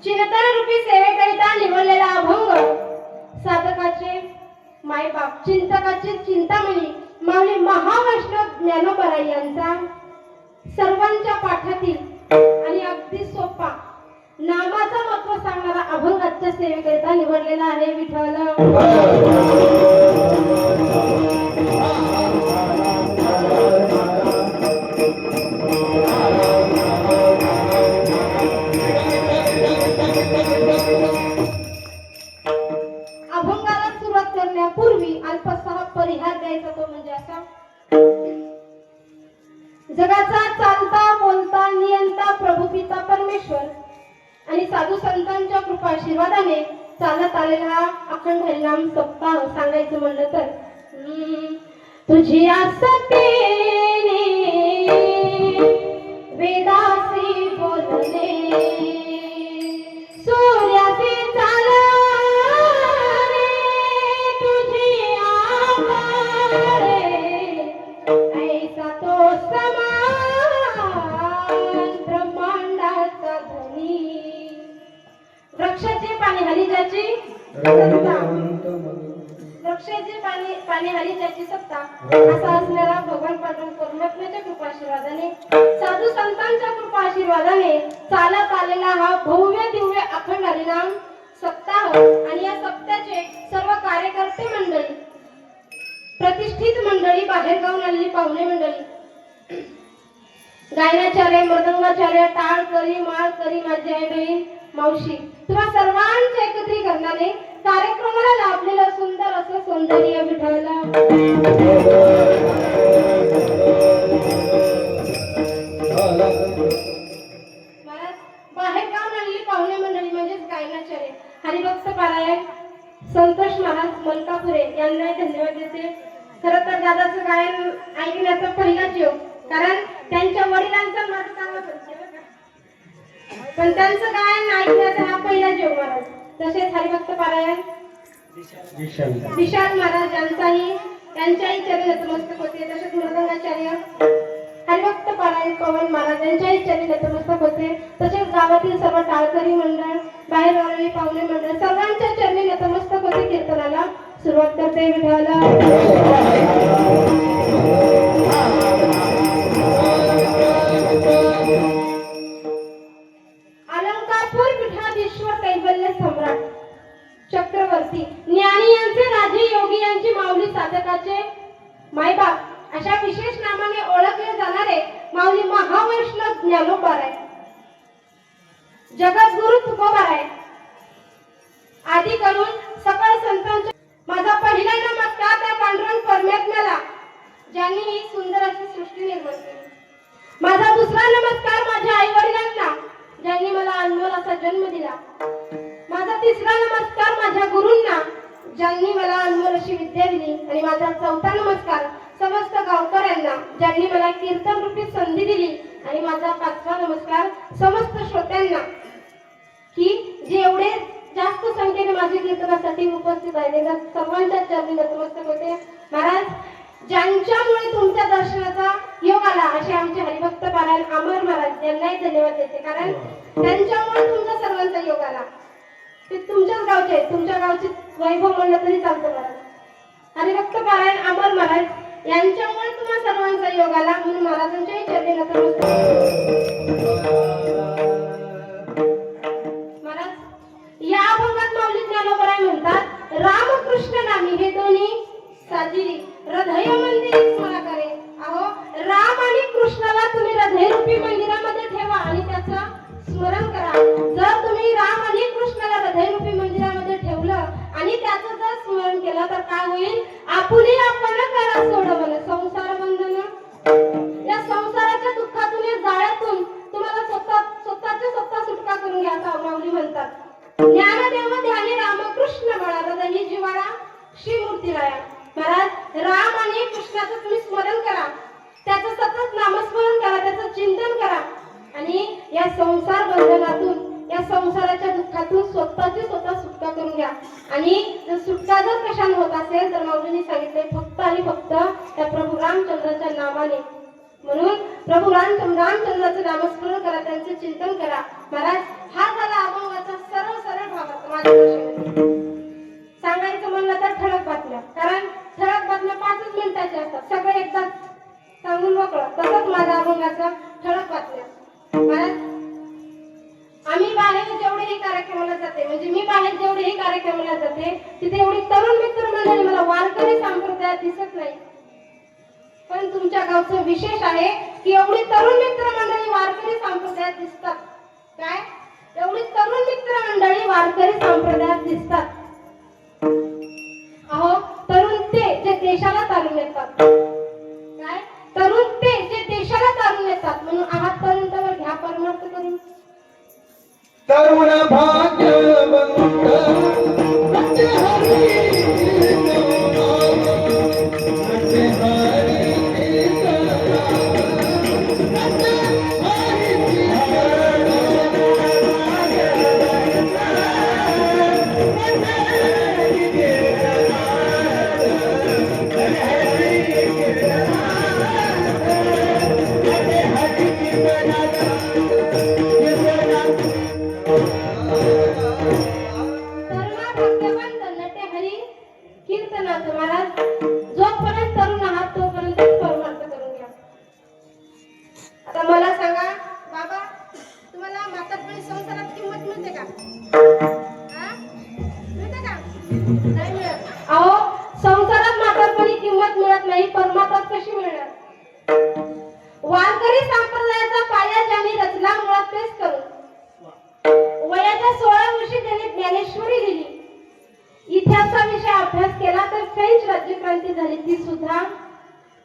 चिंतन रूपी सेवेकरिता निवडलेला अभंग साधकाचे मायबाप चिंतकाचे चिंतामणी माऊली महावैष्णव ज्ञानोबा यांचा सर्वांच्या पाठातील आणि अगदी सोपा नामाचा महत्व सांगणारा अभंग आजच्या सेवेकरिता निवडलेला आहे. विठ्ठल अभंगाला सुरुवात करण्यापूर्वी अल्पसा परिहार द्यायचा तो म्हणजे असा: जगाचा चालता बोलता नियंता प्रभू पिता परमेश्वर आणि साधू संतांच्या कृपा आशीर्वादाने चालत आलेला अखंड हरिनाम सप्ताह सांगायचं म्हणलं तर तुझी आसक्तीने वेदासी बोलणे सूर्याचे चालणे तुझी आभाळे ऐसा तो समान ब्रह्मांडाचा धनी वृक्षाचे पाणी हरी ज्याची सत्ता वृक्षाचे पाणी हरी ज्याची सत्ता असा असणारा भगवान पाठवून परमात्म्याच्या कृपा आशीर्वादाने साधू संतांच्या कृपा आशीर्वादाने चालत आलेला हा भव्य दिव्य अखंड हरिनाम सप्ताह आणि या सप्त्याचे सर्व कार्यकर्ते मंडळी प्रतिष्ठित मंडळी बाहेर गावून आलेली पाहुणे मंडळी गायनाचार्य मृदंगाचार्य टाळकरी माळकरी माझी आई बहीण मावशी तुम्हा सर्वांच्या एकत्रीकरणाने कार्यक्रमाला लाभलेलं सुंदर असं सौंदर्य विठ्ठला बाहेर गावून आलेली पाहुणे मंडळी म्हणजेच गायनाचार्य हरिभक्त पारायण संतोष महाराज मलकापुरे यांना धन्यवाद देते. खरं तर दादाचं गायन ऐकण्याचा पहिलाच योग, कारण त्यांच्या वडिलांचा माझं चांगला परिचय पण त्यांचं गायन ऐकण्याचा हा पहिलाच योग महाराज. तसेच हरिभक्त पारायण विशाल महाराज यांचाही त्यांच्याही चरणी नतमस्तक होते. तसेच मृदंगाचार्य हरिभक्त पारायण पवन महाराज यांच्याही चरणी नतमस्तक होते. तसेच गावातील सर्व टाळकरी मंडळ बाहेर आलेली पाहुणे मंडळ सर्वांच्या चरणी नतमस्तक होते. कीर्तनाला सुरुवात करते. विठ्ठला अलंकारपूर पीठाधीश्वर कैवल्य सम्राट चक्रवर्ती ज्ञानी यांचे राजे योगी यांची माऊली साधकाचे मायबाप अशा विशेष नामाने ओळखले जाणारे माऊली महावैष्णव ज्ञानोबा जगद्गुरु तुकोबा आदी करून सकळ संतांच्या माझा पहिला नमस्कार त्या पांडुरंग परमात्म्याला ज्यांनी ही सुंदर अशी सृष्टी निर्माण केली. माझा दुसरा नमस्कार माझ्या आई वडिलांना ज्यांनी मला अनमोल असा जन्म दिला. माझा तिसरा नमस्कार माझ्या गुरूंना ज्यांनी मला अनमोल अशी विद्या दिली. आणि माझा चौथा नमस्कार समस्त गावकऱ्यांना ज्यांनी मला कीर्तन रूपी संधी दिली. आणि माझा पाचवा नमस्कार समस्त श्रोत्यांना की जेवढे जास्त संख्येने माझ्या कीर्तनासाठी उपस्थित आहे सर्वांच्या चरणी नतमस्तक होते. महाराज ज्यांच्यामुळे तुमच्या दर्शनाचा योग आला असे आमचे हरिभक्त पारायण अमर महाराज यांनाही धन्यवाद देते, कारण त्यांच्यामुळे तुमच्या सर्वांचा योग आला. ते तुमच्याच गावचे आहेत, तुमच्या गावचे वैभव म्हणलं तरी चालतं महाराज. हरिभक्त पारायण अमर महाराज यांच्यामुळे तुम्हा सर्वांचा योग आला म्हणून महाराजांच्याही चरणी नतमस्तक. महाराज या अभंगात माऊली ज्ञानोबा म्हणतात रामकृष्ण नामी हे दोन्ही साजिरी हृदय मंदिर स्मरण करे. अहो राम आणि कृष्णाला तुम्ही हृदय रूपी मंदिरामध्ये ठेवा आणि त्याचं स्मरण करा. जर तुम्ही राम आणि कृष्णाला हृदय रूपी मंदिरामध्ये ठेवलं आणि त्याचं जर स्मरण केलं तर काय होईल? आपुली आपण करा सोडवलं संसार बंधन. या संसाराच्या दुःखातून या जाळ्यातून तुम्हाला स्वतः सुटका करून घ्या असं माऊली म्हणतात. ज्ञानदेव ध्यानी रामकृष्ण बाळा हृदय जिवाळा श्री मूर्ती राया. महाराज राम आणि कृष्णाचं तुम्ही स्मरण करा, त्याचं सतत नामस्मरण करा, त्याचं चिंतन करा आणि या संसार बंधनातून या संसाराच्या दुःखातून स्वतःची स्वतः सुटका करून घ्या. आणि जर सुटका जर कशाने होत असेल तर माऊलींनी सांगितले फक्त आणि फक्त त्या प्रभू रामचंद्राच्या नामाने. म्हणून प्रभू रामचंद्राचं नामस्मरण करा, त्यांचे चिंतन करा. महाराज हा झाला अभंगाचा एकदा सांगून मोकळं. तसंच माझ्या अभंगाचा ठळक बातम्या. महाराज, आम्ही बाहेर जेवढेही कार्यक्रमाला जाते, म्हणजे मी बाहेर जेवढेही कार्यक्रमाला जाते, तिथे एवढी तरुण मित्र मंडळी मला वारकरी संप्रदायात दिसत नाही. पण तुमच्या गावचं विशेष आहे की एवढी तरुण मित्र मंडळी वारकरी संप्रदायात दिसतात. काय? एवढी तरुण मित्र मंडळी वारकरी संप्रदायात दिसतात. अहो, तरुण ते जे देशाला तारून येतात. काय? तरुण ते जे देशाला तारून येतात. म्हणून आहात तरुण तर घ्या परमार्थ करून. तरुण भाग्यवंत सत्य हरी अहो, संसारात म्हातारपणी किंमत मिळत नाही, परमात्मात कशी मिळणार? वारकरी संप्रदायाचा पाया ज्यांनी रचला मुळात तेच करून. वयाच्या 16 वर्षी त्यांनी ज्ञानेश्वरी लिहिली. इतिहासा विषय अभ्यास केला तर फ्रेंच राज्यक्रांती झाली, ती सुद्धा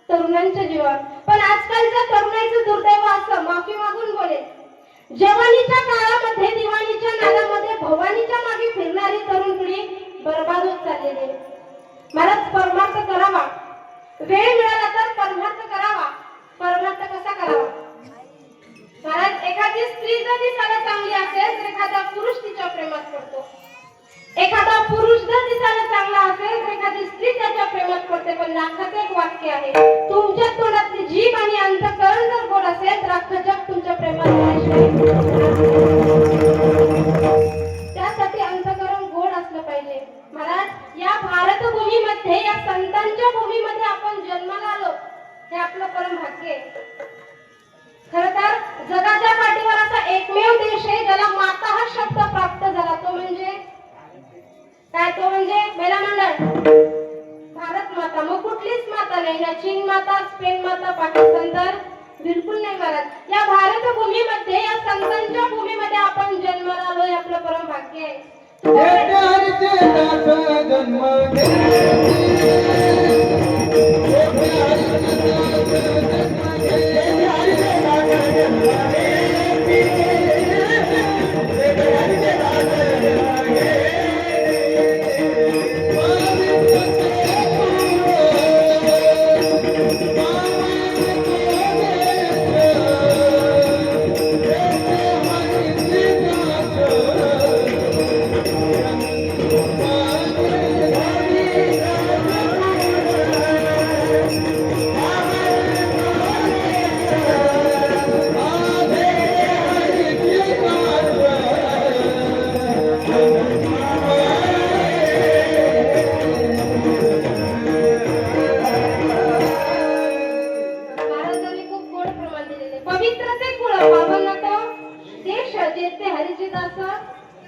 तरुणांच्या जीवावर. पण आजकालच्या तरुणाईचं दुर्दैव असं, माफी मागून बोलेल, जवानीच्या काळामध्ये दिवाणीच्या नादामध्ये भवानीच्या मागे फिरणारी तरुण पिढी बरबाद होत चाललेली. मला परमार्थ करावा, वेळ मिळाला तर परमार्थ करावा. परमार्थ कसा करावा? महाराज, एखादी स्त्री जर दिसायला चांगली असेल तर एखादा पुरुष तिच्या प्रेमात पडतो. एखादा पुरुष जर दिसायला चांगला असेल तर एखादी स्त्री त्याच्या प्रेमात पडते. पण लाखात एक वाक्य आहे, तुमच्या तोंडातली जीभ आणि अंतःकरण जर गोड असेल तर अख्खं जग तुमच्या प्रेमात त्यासाठी अंतःकरण गोड असलं पाहिजे. महाराज, या भारतभूमीमध्ये, या संतांच्या भूमीमध्ये आपण जन्माला आलो, हे आपलं परम भाग्य आहे. खर तर जगाच्या पाठीवर असा एकमेव देश आहे ज्याला माता हा शब्द प्राप्त झाला. तो म्हणजे काय? तो म्हणजे महिला मंडळ, भारत माता. मग कुठलीच माता नाही ना, चीन माता, स्पेन माता, पाकिस्तान तर बिलकुल नाही. महाराज, या भारतभूमीमध्ये, या संतांच्या भूमीमध्ये आपण जन्माला आलो, हे आपलं परम भाग्य आहे.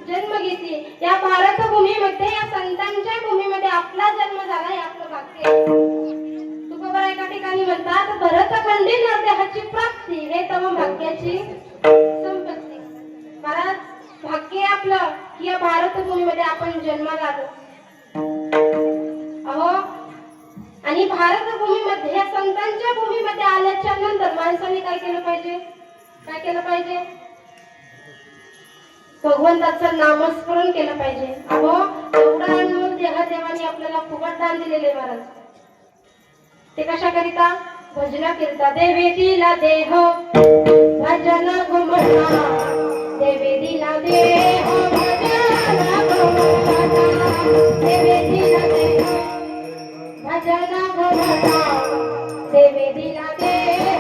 जन्म घेतली. या भारतभूमीमध्ये, या संतांच्या भूमीमध्ये आपला जन्म झाला, हे आपलं भाग्य. तुकोबा एका ठिकाणी म्हणतात, भरतखंडी नरदेहाची प्राप्ती हे तम भाग्याची संपत्ती. महाराज, भाग्य आपलं की या भारतभूमीमध्ये आपण जन्माला आलो. अहो, आणि भारतभूमीमध्ये, या संतांच्या भूमीमध्ये आल्याच्या नंतर माणसाने काय केलं पाहिजे? काय केलं पाहिजे? भगवंताचं नामस्मरण केलं पाहिजे. अहो, एवढा अनमोल देह देवाने आपल्याला फुकट दान दिलेले महाराज. ते कशा करिता? भजना करिता. देवे दिला देह भजन गुमना, देवे दिला देह भजन गुमना, देवे दिला देह भजन गुमना, देवे दिला देह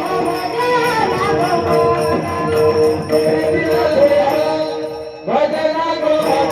भजन गुमना.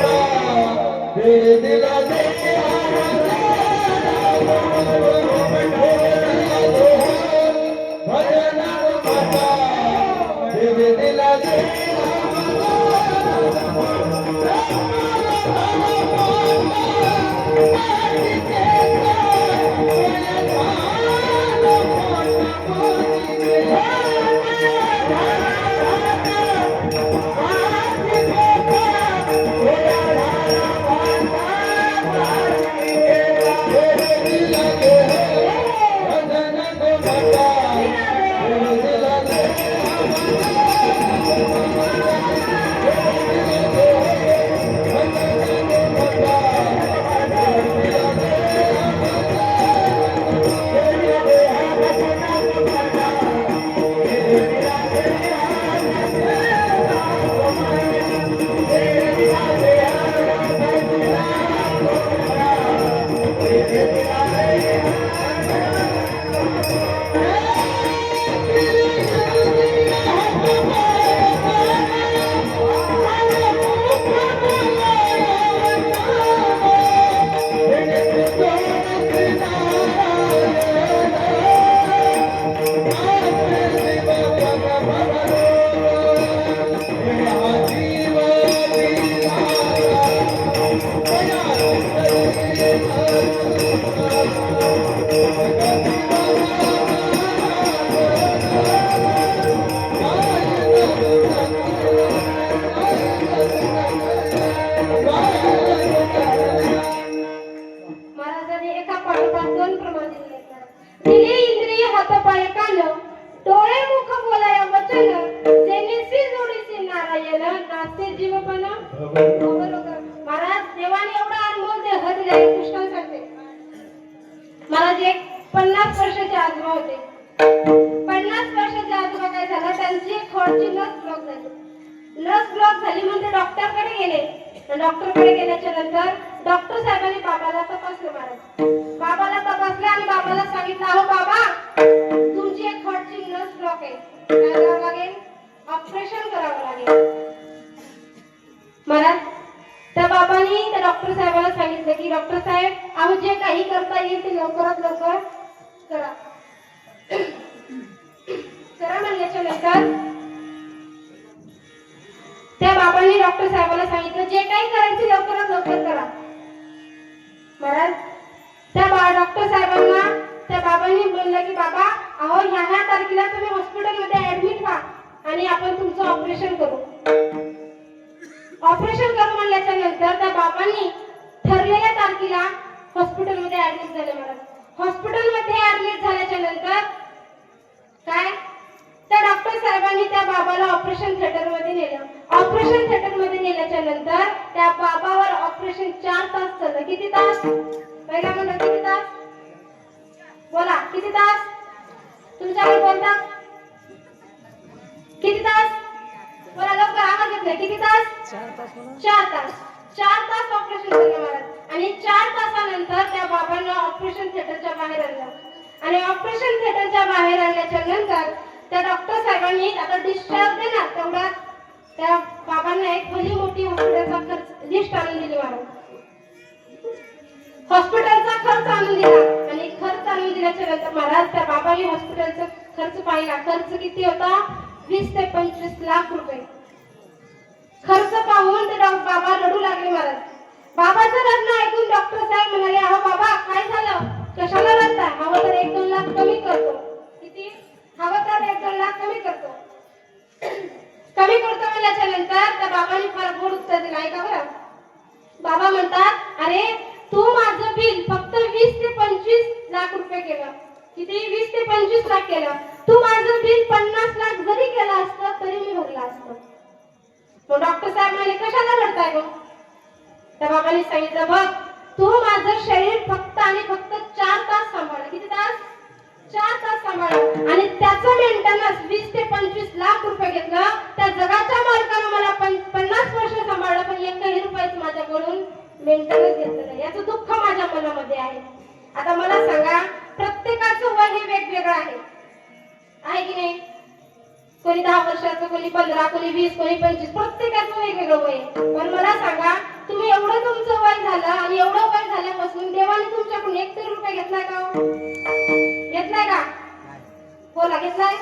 महाराजांनी एका पाठोपाठ दोन प्रमाण दिले आहेत. दिले इंद्रिय हातपाय कान डोळे मुख बोलाया वचन जेनेसी जोडीसी नारायण नाचे जीवपण महाराज देवाने एवढा अनमोल देह दिलाय कृष्णासाठी. महाराज एक 50 वर्षाचे आजोबा होते. 50 वर्षाचे आजोबा काय झालं त्यांची खोडची नस ब्लॉक झाली. नस ब्लॉक झाली म्हणजे डॉक्टरकडे गेले. डॉक्टरकडे गेल्याच्या नंतर डॉक्टर साहेबांनी बाबाला तपासलं. महाराज बाबाला तपासलं आणि बाबाला सांगितलं अहो बाबा तुमची एक खोडची नस ब्लॉक आहे. काय करावं लागेल? ऑपरेशन करावं लागेल. महाराज त्या बाबांनी त्या डॉक्टर साहेबाला सांगितलं की डॉक्टर साहेब अहो जे काही करता येईल ते लवकरात लवकर करा. करा म्हणल्याच्या नंतर त्या बाबांनी डॉक्टर साहेबाला सांगितलं जे काही करायचं लवकरात लवकर करा. महाराज त्या डॉक्टर साहेबांना त्या बाबांनी म्हणलं की बाबा अहो ह्या तारखेला तुम्ही हॉस्पिटलमध्ये ऍडमिट व्हा आणि आपण तुमचं ऑपरेशन करू. ऑपरेशन करू म्हणल्याच्या नंतर त्या बाबांनी ठरलेल्या तारखेला हॉस्पिटलमध्ये ऍडमिट झाले. महाराज हॉस्पिटलमध्ये ऍडमिट झाल्याच्या नंतर काय त्या डॉक्टर साहेबांनी त्या बाबाला ऑपरेशन थिएटर मध्ये नेलं. ऑपरेशन थिएटर मध्ये नेल्याच्या नंतर त्या बाबावर ऑपरेशन 4 तास चाललं. किती तास? पहिला म्हणलं किती तास? बोला किती तास? तुमच्याकडे बोलता किती तास? बोला लवकर आवाज येत नाही. किती तास? 4 तास. 4 तास ऑपरेशन झालं महाराज. आणि 4 तासानंतर त्या बाबांना ऑपरेशन थिएटरच्या बाहेर आणलं. आणि ऑपरेशन थिएटरच्या बाहेर आणल्याच्या नंतर त्या डॉक्टर साहेबांनी आता डिस्चार्ज देणार तेवढा त्या बाबांना एक भली मोठी हॉस्पिटलचा खर्च लिस्ट आणून दिली. महाराज हॉस्पिटलचा खर्च आणून दिला. आणि खर्च आणून दिल्याच्या नंतर महाराज त्या बाबांनी हॉस्पिटलचा खर्च पाहिला. खर्च किती होता? 20 ते 25 लाख रुपये. खर्च पाहून ते बाबा रडू लागले. महाराज बाबाचं रडणं ऐकून डॉक्टर साहेब म्हणाले अहो बाबा काय झालं? कशाला रडता? हवं तर 1-2 लाख कमी करतो. किती? हवं तर 1-2 लाख कमी करतो. कमी करतो म्हणल्याच्या नंतर त्या बाबांनी फार गोड उत्तर दिलं. ऐका बरं. बाबा म्हणतात अरे तू माझं बिल फक्त 20 ते 25 लाख रुपये केलं. किती? 20 ते 25 लाख केलं. तू माझं बिल 50 लाख जरी केलं असतं तरी मी भरला असतं. तो डॉक्टर साहेब म्हणाले कशाला रडताय गो? त्या बाबांनी सांगितलं बघ तू माझं शरीर फक्त आणि फक्त 4 तास सांभाळलं. किती तास? 4 तास सांभाळलं. आणि त्याचं मेंटेनन्स 20 ते 25 लाख रुपये घेतलं. त्या जगाच्या मालकानं मला 50 वर्ष सांभाळलं पण 1 रुपयाच माझ्याकडून मेंटेनन्स घेतलं नाही. याचं दुःख माझ्या मनामध्ये आहे. आता मला सांगा प्रत्येकाचं वय हे वेगवेगळं आहे की नाही? कोणी 10 वर्षाचं, कोणी 15, कोणी 20, कोणी 25, प्रत्येकाचं वेगवेगळं वय. पण मला सांगा तुम्ही एवढं तुमचं वय झालं आणि एवढं वय झाल्यापासून देवाने तुमच्याकडून 1 रुपये घेतलाय का? घेतलाय का? बोला घेतलाय?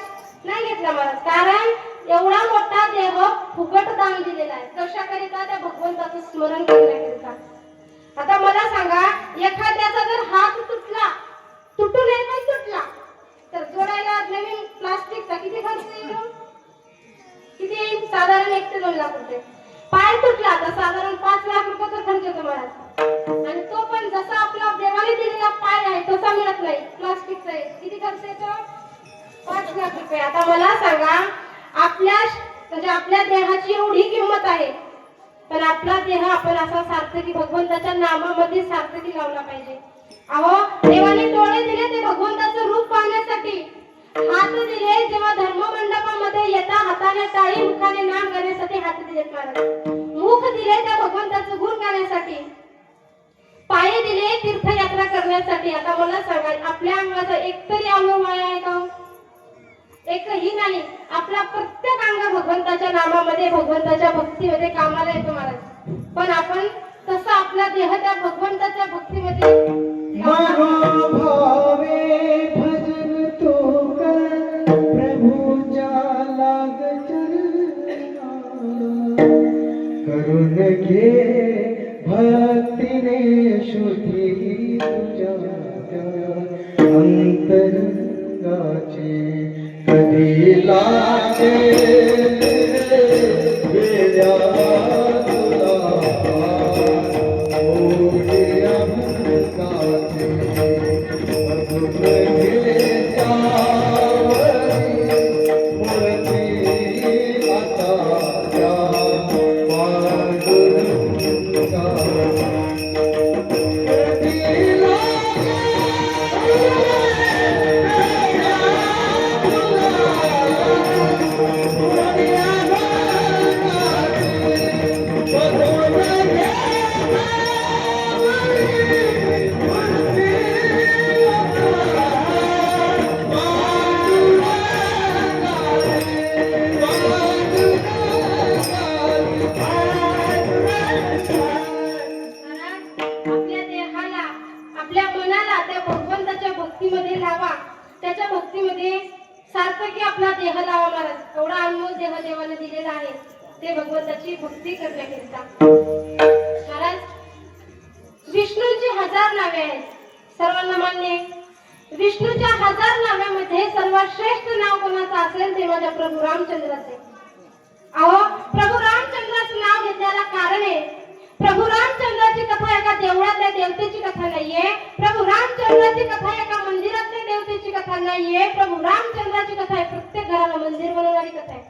नाही घेतला महाराज. कारण एवढा मोठा देह फुकट दान दिलेला आहे. कशाकरिता? त्या भगवंताचं स्मरण करण्याकरिता. आता मला सांगा एखाद्याचा जर हात तुटू नये पण तुटला तर जोडायला नवीन प्लास्टिकचा किती खर्च येईल? किती येईल? साधारण 1 ते 2 लाख रुपये. पाय तुटला तर साधारण 5 लाख रुपयाचा खर्च येतो महाराज. आणि तो पण जसा आपला देवाने दिलेला पाय आहे तसा मिळत नाही. प्लास्टिकचा आहे. किती खर्च येतो? 5 लाख रुपये. आता मला सांगा आपल्या देहाची एवढी किंमत आहे पण आपला देह आपण असा सार्थकी भगवंताच्या नामामध्ये सार्थकी लावला पाहिजे. अहो देवाने डोळे दिले ते भगवंताचं रूप पाहण्यासाठी. हात दिले जेव्हा धर्म मंडपामध्ये येता हाताने टाळी मुखाने नाम करण्यासाठी हात दिलेत महाराज. दिले त्या भगवंताचं गुण गाण्यासाठी, पाय दिले तीर्थयात्रा करण्यासाठी. आता मला सांगा, आपल्या अंगाचा एकतरी अवयव माया आहे का? एकही नाही. आपला प्रत्येक अंग भगवंताच्या नामामध्ये, भगवंताच्या भक्तीमध्ये कामाला येतो महाराज. पण आपण तसं आपला देह त्या भगवंताच्या भक्तीमध्ये मनोभावे भजन तो कर प्रभूच्या लाग चरणा. करून घे भक्तीने शुद्धी तुझ्या अंतरंगाची. कधी लागे वेड्या तुला ओढ्या भक्ताची. बघून घे त्यावरी मूर्ती आता त्या पांडुरंगाची. कधी लागे आपल्या देहाला, आपल्या मनाला त्या भगवंताच्या भक्तीमध्ये लावा. त्याच्या भक्तीमध्ये सार्थकी आपला देह लावा महाराज. एवढा अनमोल देह देवाने दिलेला आहे ते भगवंताची भक्ती करण्याकरिता. महाराज, विष्णूंची 1000 नावे आहेत, सर्वांना मान्य आहे. विष्णूच्या 1000 नाव्यामध्ये सर्वात श्रेष्ठ नाव कोणाचं असेल ते माझ्या प्रभू रामचंद्राचे. अहो, प्रभू रामचंद्राचं नाव घेतल्याला कारण आहे, प्रभू रामचंद्राची कथा एका देवळातल्या देवतेची कथा नाहीये. प्रभू रामचंद्राची कथा एका मंदिरातल्या देवतेची कथा नाहीये. प्रभू रामचंद्राची कथा आहे प्रत्येक घराला मंदिर बनवणारी कथा आहे.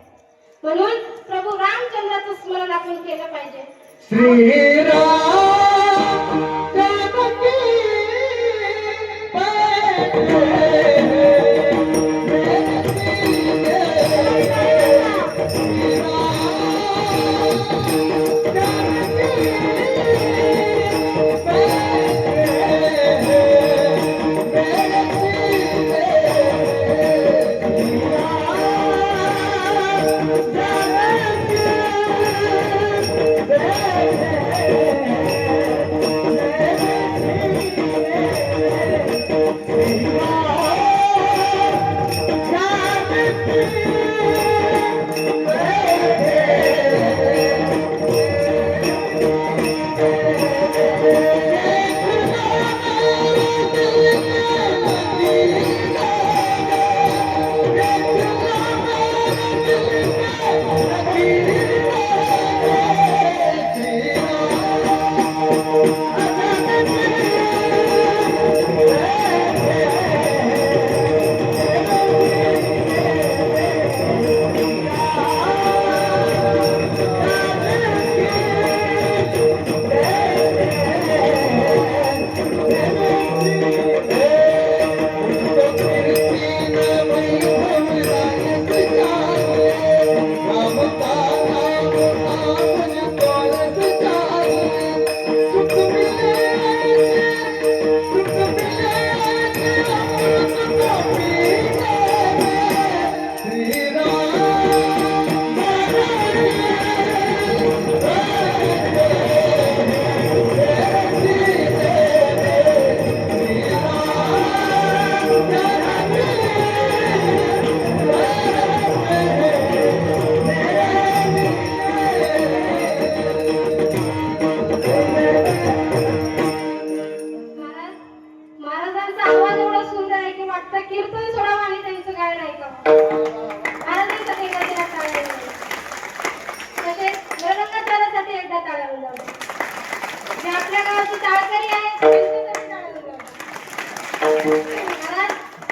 म्हणून प्रभू रामचंद्राचं स्मरण आपण केलं पाहिजे. श्रीराम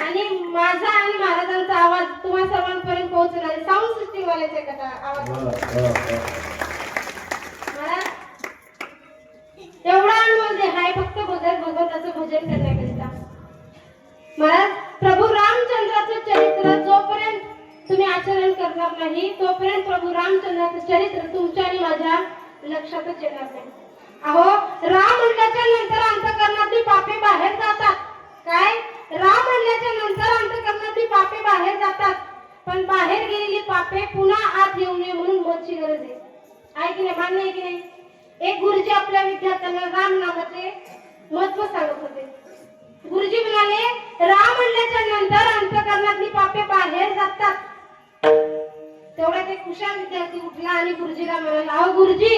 आणि माझा आणि महाराजांचा आवाज तुम्हा सर्वांपर्यंत पोहोचणार आहे. साऊंड सिस्टीम वाल्याचे कथा आवाज महाराज एवढा अनमोल देह आहे फक्त भगवंताचं भजन करण्याकरिता. महाराज प्रभू रामचंद्राचं चरित्र जोपर्यंत तुम्ही आचरण करणार नाही तोपर्यंत प्रभू रामचंद्राचं चरित्र तुमच्या आणि माझ्या लक्षातच येणार नाही. अहो राम म्हणल्याच्या नंतर अंतःकरणातली पापे बाहेर जातात. काय? राम म्हणल्याच्या नंतर अंतःकरणातली पापे बाहेर जातात, पण बाहेर गेलेली पापे पुन्हा आत येऊ नये म्हणून मोक्षची गरज आहे. आहे की नाही? मान्य आहे की नाही? एक गुरुजी आपल्या विद्यार्थ्यांना राम नामाचे महत्व सांगत होते. गुरुजी म्हणाले, राम म्हणल्याच्या नंतर अंतःकरणातली पापे बाहेर जातात. तेवढ्यात एक हुशार विद्यार्थी उठला आणि गुरुजीला म्हणाला, अहो गुरुजी,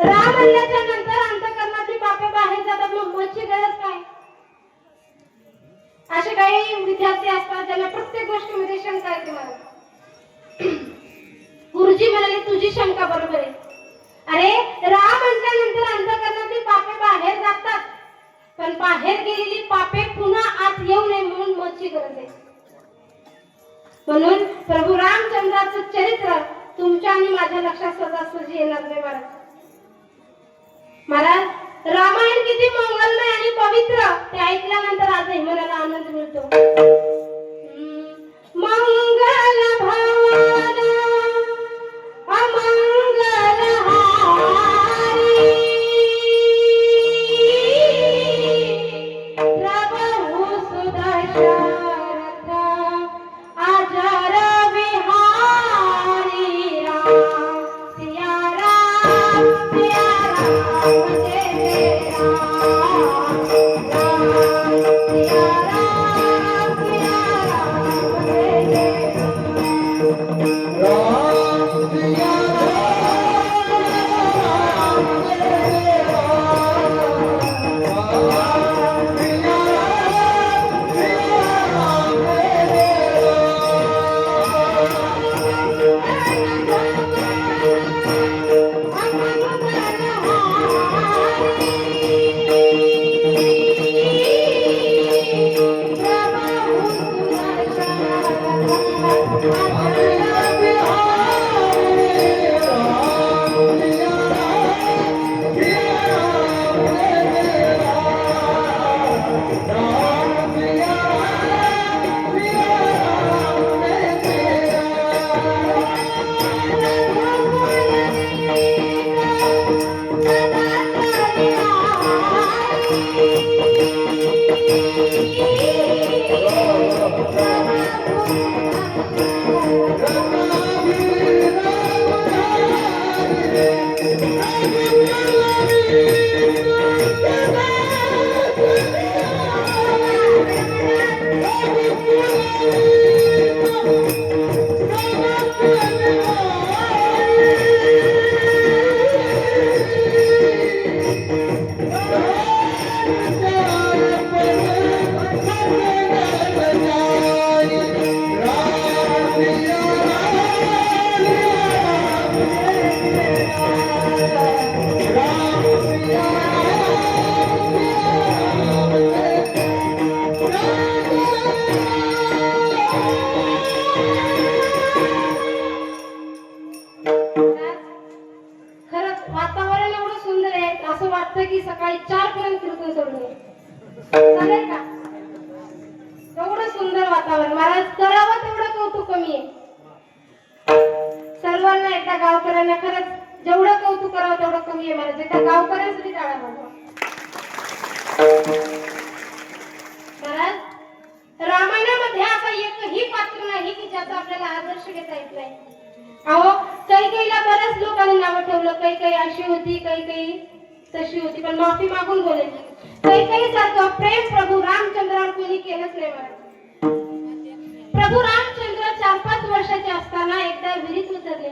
राम म्हणल्याच्या नंतर अंतःकरणातली पापे बाहेर जातात, मग मोक्षची गरज काय? असे काही विद्यार्थी असतात ज्यांना प्रत्येक गोष्टीमध्ये शंका येते. मला गुरुजी म्हणाले, तुझी शंका बरोबर आहे. अरे राम म्हटल्यानंतर अंतःकरणातली पापे बाहेर जातात, पण बाहेर गेलेली पापे पुन्हा आत येऊ नये म्हणून मोक्षची गरज आहे. म्हणून प्रभू रामचंद्राचं चरित्र तुमच्या आणि माझ्या लक्षात सहजासहजी येणार नाही. महाराज, रामायण किती मंगलमय आणि पवित्र ते ऐकल्यानंतर आजही मनाला आनंद मिळतो. मंगल भवन अमंगल हारी, प्रभु सुदशरथ अजर बिहारी, राम सिया राम सिया राम जय राम, राम सिया राम सिया राम जय राम. राम सिया खरंच वातावरण एवढं सुंदर आहे, असं वाटतं की सकाळी 4 पर्यंत कीर्तन सोडून येईल. चालेल का? एवढं सुंदर वातावरण. महाराज, करावं तेवढं कौतुक कमी आहे. सर्वांना एकदा गावकऱ्यांना खरंच जेवढं कौतुक करावं तेवढं कमी आहे. महाराज, एकदा गावकऱ्यांसाठी टाळा वाजवा. महाराज, रामायणामध्ये असा एकही पात्र नाही की ज्याचा आपल्याला आदर्श घेता येत नाही. अहो, कैकेयीला बऱ्याच लोकांनी नावं ठेवलं. कैकेयी अशी होती, कैकेयी तशी होती, पण माफी मागून बोलायची. कैकेयी सारखं प्रेम प्रभू रामचंद्रावर कोणी केलंच नाही. महाराज, प्रभू रामचंद्र 4-5 वर्षाचे असताना एकदा विहिरीत उतरले.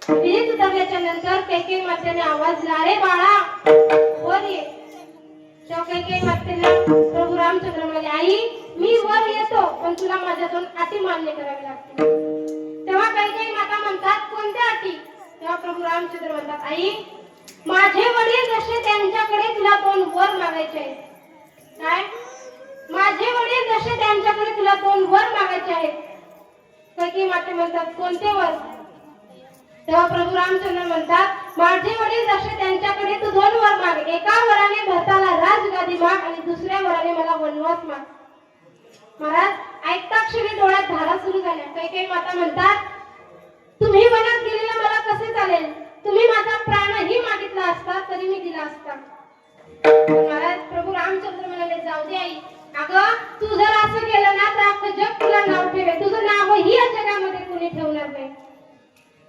विहिरीत उतरल्याच्या नंतर कैकेयी मातेने आवाज दिला, अरे बाळा वर ये. तेव्हा कैकेयी मातेला प्रभू रामचंद्र म्हणाले, आई मी वर येतो, पण तुला माझ्यातून अटी मान्य करावी लागते. तेव्हा कैकेयी माता म्हणतात, कोणत्या अटी? तेव्हा प्रभू रामचंद्र म्हणतात, आई माझे वडील जसे त्यांच्याकडे तुला 2 वर मागायचे आहेत. काय? माझे वडील जसे त्यांच्याकडे तुला 2 वर मागायचे आहेत. कैकेयी माते म्हणतात, कोणते वर? तेव्हा प्रभू रामचंद्र म्हणतात, माझे वडील जसे त्यांच्याकडे तू 2 वर माग. एका वराने भरताला राजगादी माग आणि दुसऱ्या वराने मला वनवास माग. महाराज, ऐकता क्षणी डोळ्यात धारा सुरू झाल्या. कैकेयी माता म्हणतात, तुम्ही वनात गेलेला मला कसे चालेल? तुम्ही माझा प्राणही मागितला असता असता. पण महाराज प्रभू रामचंद्र म्हणाले जाऊ दे आई, अगं तू जर असं केलं ना तर अख्खं जग तुला नाव ठेवेल, तुझं नाव ही या जगामध्ये कोणी ठेवणार नाही.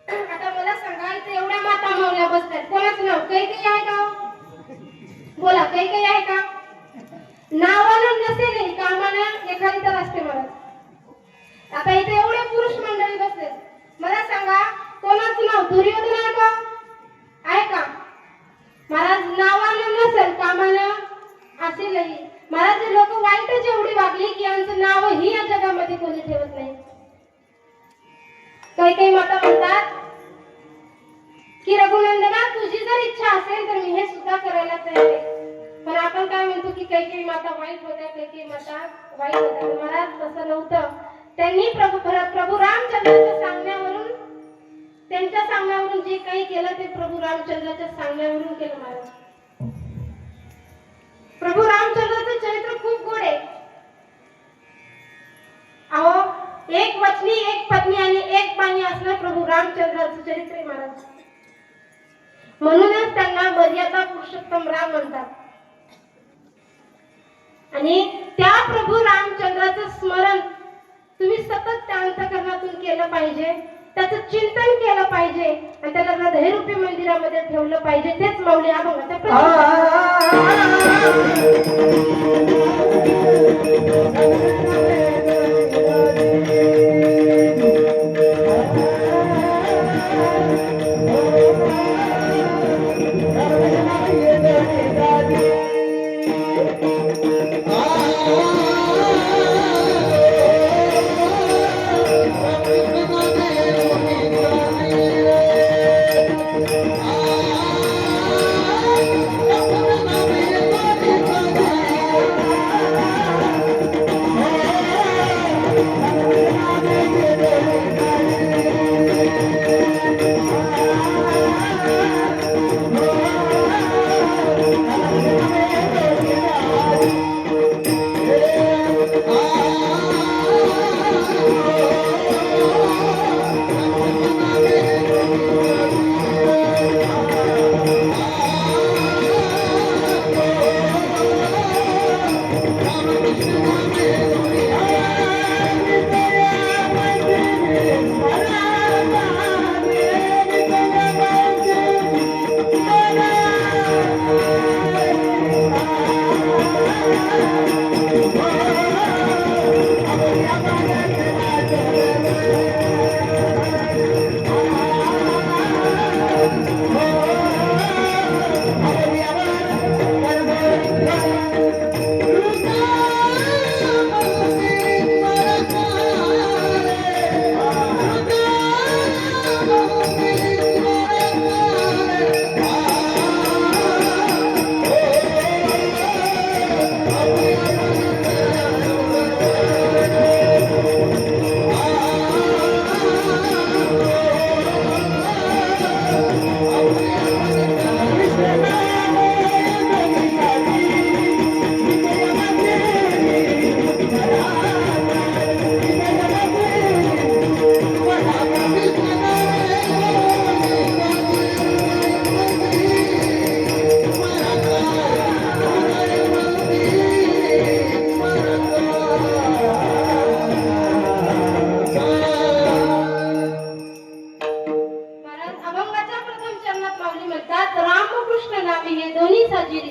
आता मला सांगा, इथे एवढ्या माता मावल्या बसतात, कोणाचं नाव काही काही आहे का? बोला, काही काही आहे का? नावानं नसेल, कामानं एखादी तर असते महाराज. आता इथे एवढे पुरुष मंडळी बसले, मला सांगा कोणाचं नाव दुर्योधन आहे का? आहे का? महाराज नावानं नसेल, कामानं असेलही. महाराज लोक वाईटच एवढी वागली की यांचं नाव ही या जगामध्ये कोणी ठेवत नाही. काही काही माता म्हणतात की रघुनंदना तुझी जर इच्छा असेल तर मी हे सुद्धा करायला तयार आहे. पण आपण काय म्हणतो की काही काही माता वाईट होत्या, काही काही माता वाईट होत्या. महाराज तसं नव्हतं. त्यांनी प्रभू रामचंद्राच्या सांगण्यावरून, त्यांच्या सांगण्यावरून जे काही केलं ते प्रभू रामचंद्राच्या सांगण्यावरून केलं महाराज. प्रभू रामचंद्राचं चरित्र खूप गोड आहे. अहो, एक वचनी, एक पत्नी आणि एक पाणी असणं प्रभू रामचंद्राचं चरित्र आहे महाराज. म्हणूनच त्यांना मर्यादा पुरुषोत्तम राम म्हणतात. आणि त्या प्रभू रामचंद्राचं स्मरण तुम्ही सतत त्या अंतःकरणातून केलं पाहिजे, त्याचं चिंतन केलं पाहिजे आणि त्याला हृदयरूपी मंदिरामध्ये ठेवलं पाहिजे. तेच माऊली अभंगाचा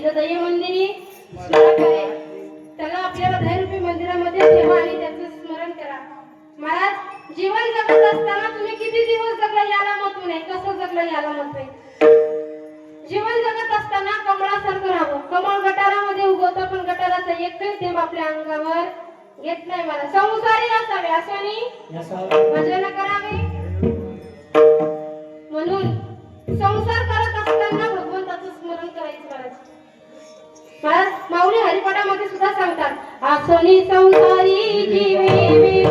हृदय मंदिरी स्मरण करे. त्याला आपल्या हृदयरूपी मंदिरामध्ये ठेवा आणि त्याचं स्मरण करा. महाराज जीवन जगत असताना तुम्ही किती दिवस जगला याला महत्व नाही, कसं जगलं याला महत्व आहे. जीवन जगत असताना कमळासारखं राहावं. कमळ गटारामध्ये उगवतं पण गटाराचा एकही थेंब आपल्या अंगावर येत नाही. मला संसारी असावे असं भजन करावे. म्हणून संसार करत असताना भगवंताचं स्मरण करायचं. महाराज माऊली हरिपाठामध्ये सुद्धा सांगतात आसनी संसारी जीवे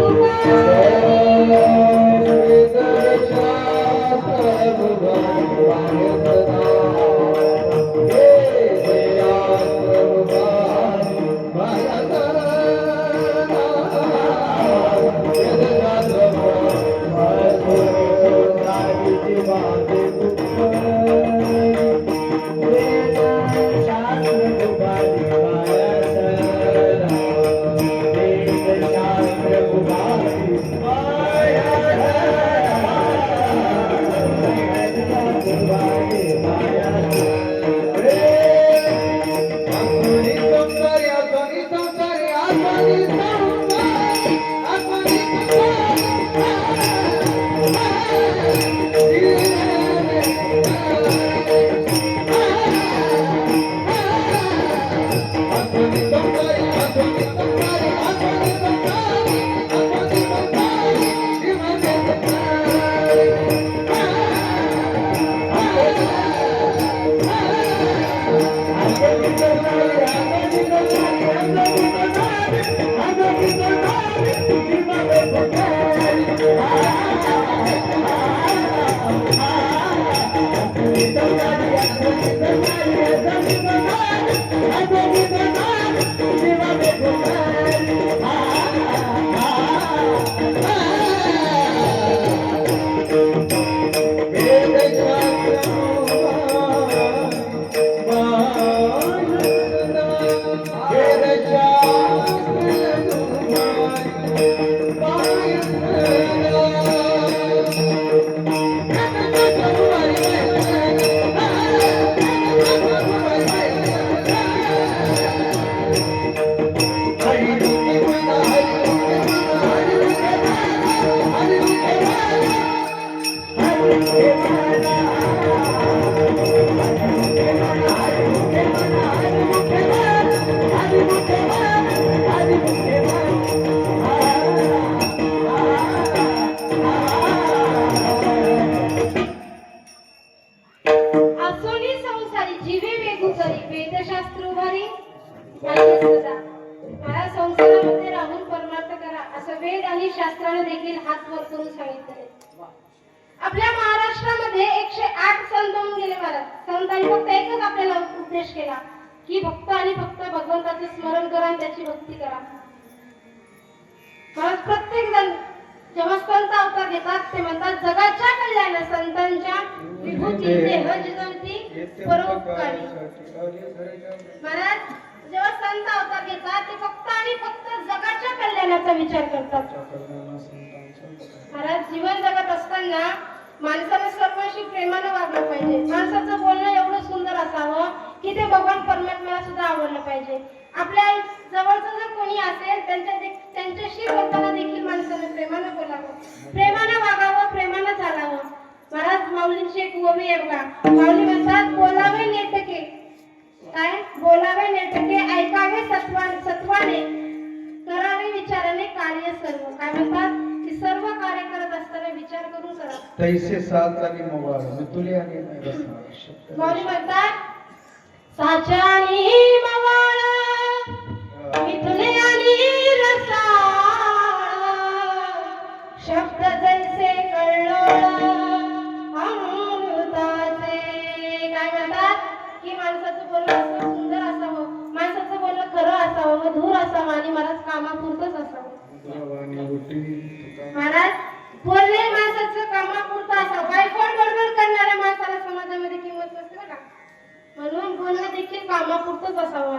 असोनी संसारी जीवे वेगू करी वेदशास्त्र उभारी आणि सदा मला संसारामध्ये राहून परमार्थ करा असं वेद आणि शास्त्राने देखील हात वर करून सांगितले. आपल्या महाराष्ट्रामध्ये 108 संत होऊन गेले महाराज. संतांनी फक्त एकच आपल्याला उपदेश केला की फक्त आणि फक्त भगवंताचे स्मरण करा आणि त्याची भक्ती करा. महाराज प्रत्येक जण जेव्हा संत अवतार घेतात ते म्हणतात जगाच्या कल्याण संतांच्या विभूती देह जिजवती परोपकारी. महाराज जेव्हा संत अवतार घेतात ते फक्त आणि फक्त जगाच्या कल्याणाचा विचार करतात. महाराज जीवन जगत असताना माणसाने सर्वांशी प्रेमानं वागलं पाहिजे. माणसाचं बोलणं एवढं सुंदर असावं की ते भगवान परमात्म्याला सुद्धा आवडलं पाहिजे. आपल्या जवळचं जर कोणी असेल त्यांच्याशी बोलताना देखील माणसाने प्रेमानं बोलावं, प्रेमानं वागावं, प्रेमानं चालावं. महाराज माऊलींची एक ओवी आहे बघा. माऊली म्हणतात बोलावे नेटके, काय बोलावे नेटके, ऐकावे सत्वाने, करावे विचाराने कार्य सर्व. काय म्हणतात की सर्व कार्य करत असताना विचार करून करा. तैसे साथ आणि मोबाळ मी तुले आणि नाही बसणार. माऊली म्हणतात साचानी मवाळा मिथुने आणि रसाळ, शब्द जैसे कळलोळा अमृताचे. काय म्हणतात की माणसाचं बोलणं असं सुंदर असावं, माणसाचं बोलणं खरं असावं, मधुर असावं आणि महाराज कामापुरतंच असावं. महाराज बोलणे माणसाचं कामापुरतं असावं. वायफळ बडबड करणाऱ्या माणसाला समाजामध्ये किंमत नसते बघा. म्हणून बोलणं देखील कामापुरतंच असावं.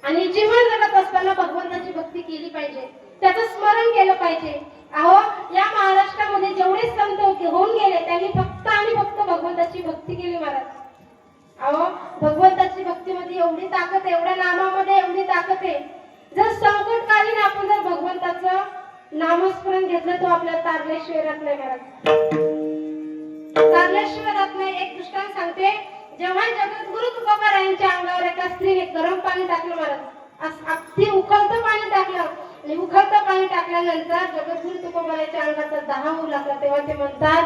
आणि जीवन जगत असताना भगवंताची भक्ती केली पाहिजे, त्याचं स्मरण केलं पाहिजे. अहो या महाराष्ट्रामध्ये जेवढे संत होऊन गेले त्यांनी फक्त आणि फक्त भगवंताची भक्ती केली महाराज. अहो भगवंताची भक्तीमध्ये एवढी ताकद आहे, एवढ्या नामामध्ये एवढी ताकद आहे. जर संकटकालीन आपण जर भगवंताचं नामस्मरण घेतलं तो आपल्याला तारल्याशिवाय राहत नाही महाराज. तारल्याशिवाय राहत नाही. एक दृष्टांत सांगते. जेव्हा जगद्गुरु तुकोबारायांच्या अंगावर एका स्त्रीने गरम पाणी टाकलं महाराज, अगदी उकळतं पाणी टाकलं आणि उकळतं पाणी टाकल्यानंतर जगद्गुरु तुकोबारायांच्या अंगाचा दाह होऊ लागला. तेव्हा ते म्हणतात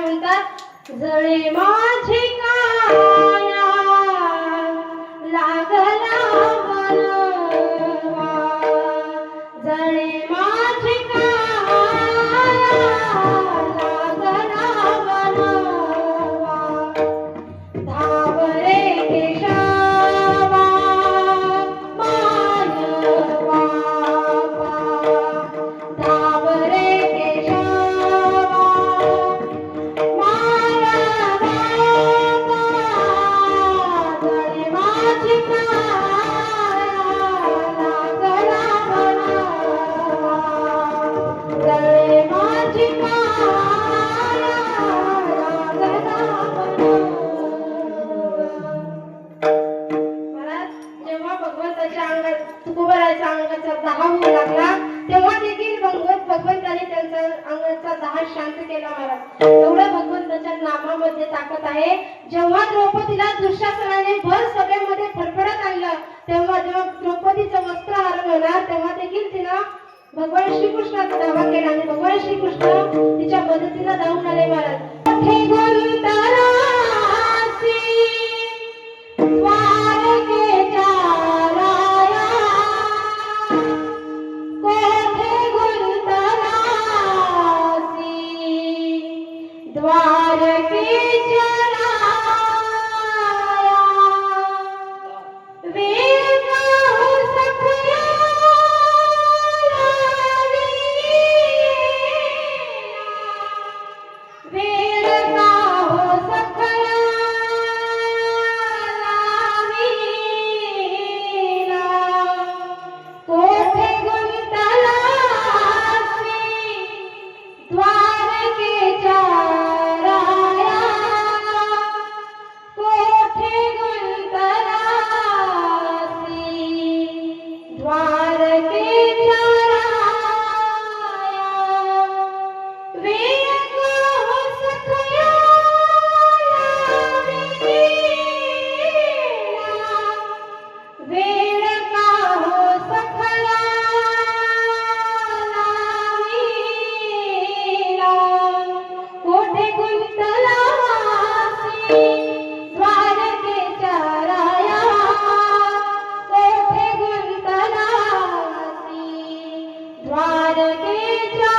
म्हणतात जळे माझे काया लागला बनवा जळे माझे काया लागला बनवा धावरे केशवा मानवा धावरे केशवा मानवा जळे माझी काया लागला बनवा जळे माझी काया लागला महाराज जेव्हा भगवंताच्या अंगात तुकोबराच्या अंगाचा दाह होऊ लागला तेव्हा देखील भगवंताने त्यांचा अंगाचा दाह शांत केला महाराज एवढं भगवंताच्या नामामध्ये ताकद आहे जेव्हा द्रौपदीला दुःशासनाने भर सभेमध्ये फडफडत आणलं तेव्हा जेव्हा द्रौपदीचं वस्त्र हरण होणार तेव्हा देखील तिनं भगवान श्रीकृष्णाचा दावा केला आणि भगवान श्रीकृष्ण तिच्या मदतीला धावून आले महाराज कोठे गुंतरासी द्वारकेच्या राया कोठे गुंतरासी द्वारकेच्या राया वेगा हो सखया वेळ का हो सखया लावीला कोठे गुंतलासी द्वारकेच्या राया कोठे गुंतलासी द्वारकेच्या राया वेळ का हो सखया लावीला वेळ का हो सखया लावीला कोठे गुंतलासी द्वारकेच्या राया कोठे गुंतलासी द्वारकेच्या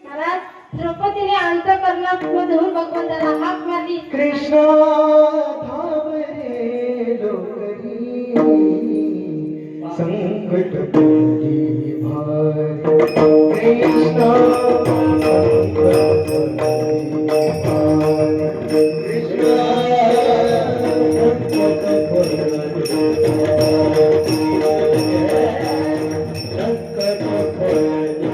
महाराज द्रौपदीने अंतःकरणामधून भगवंताला हाक मारली कृष्ण धावरे लोकरी संकट बुद्धि भारी कृष्ण संकट बुद्धि भारी कृष्ण संकट बुद्धि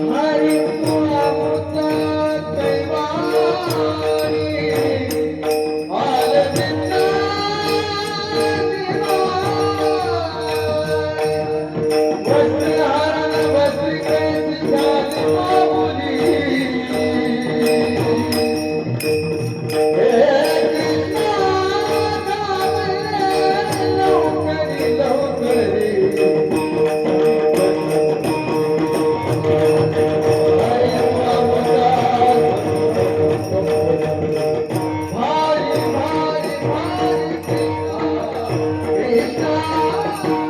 हरि अमृता दैवारी आलमिता वस्त्रहरण वस्त्र कैसी जाति मामूली हे कृष्ण लौकरी लौकरी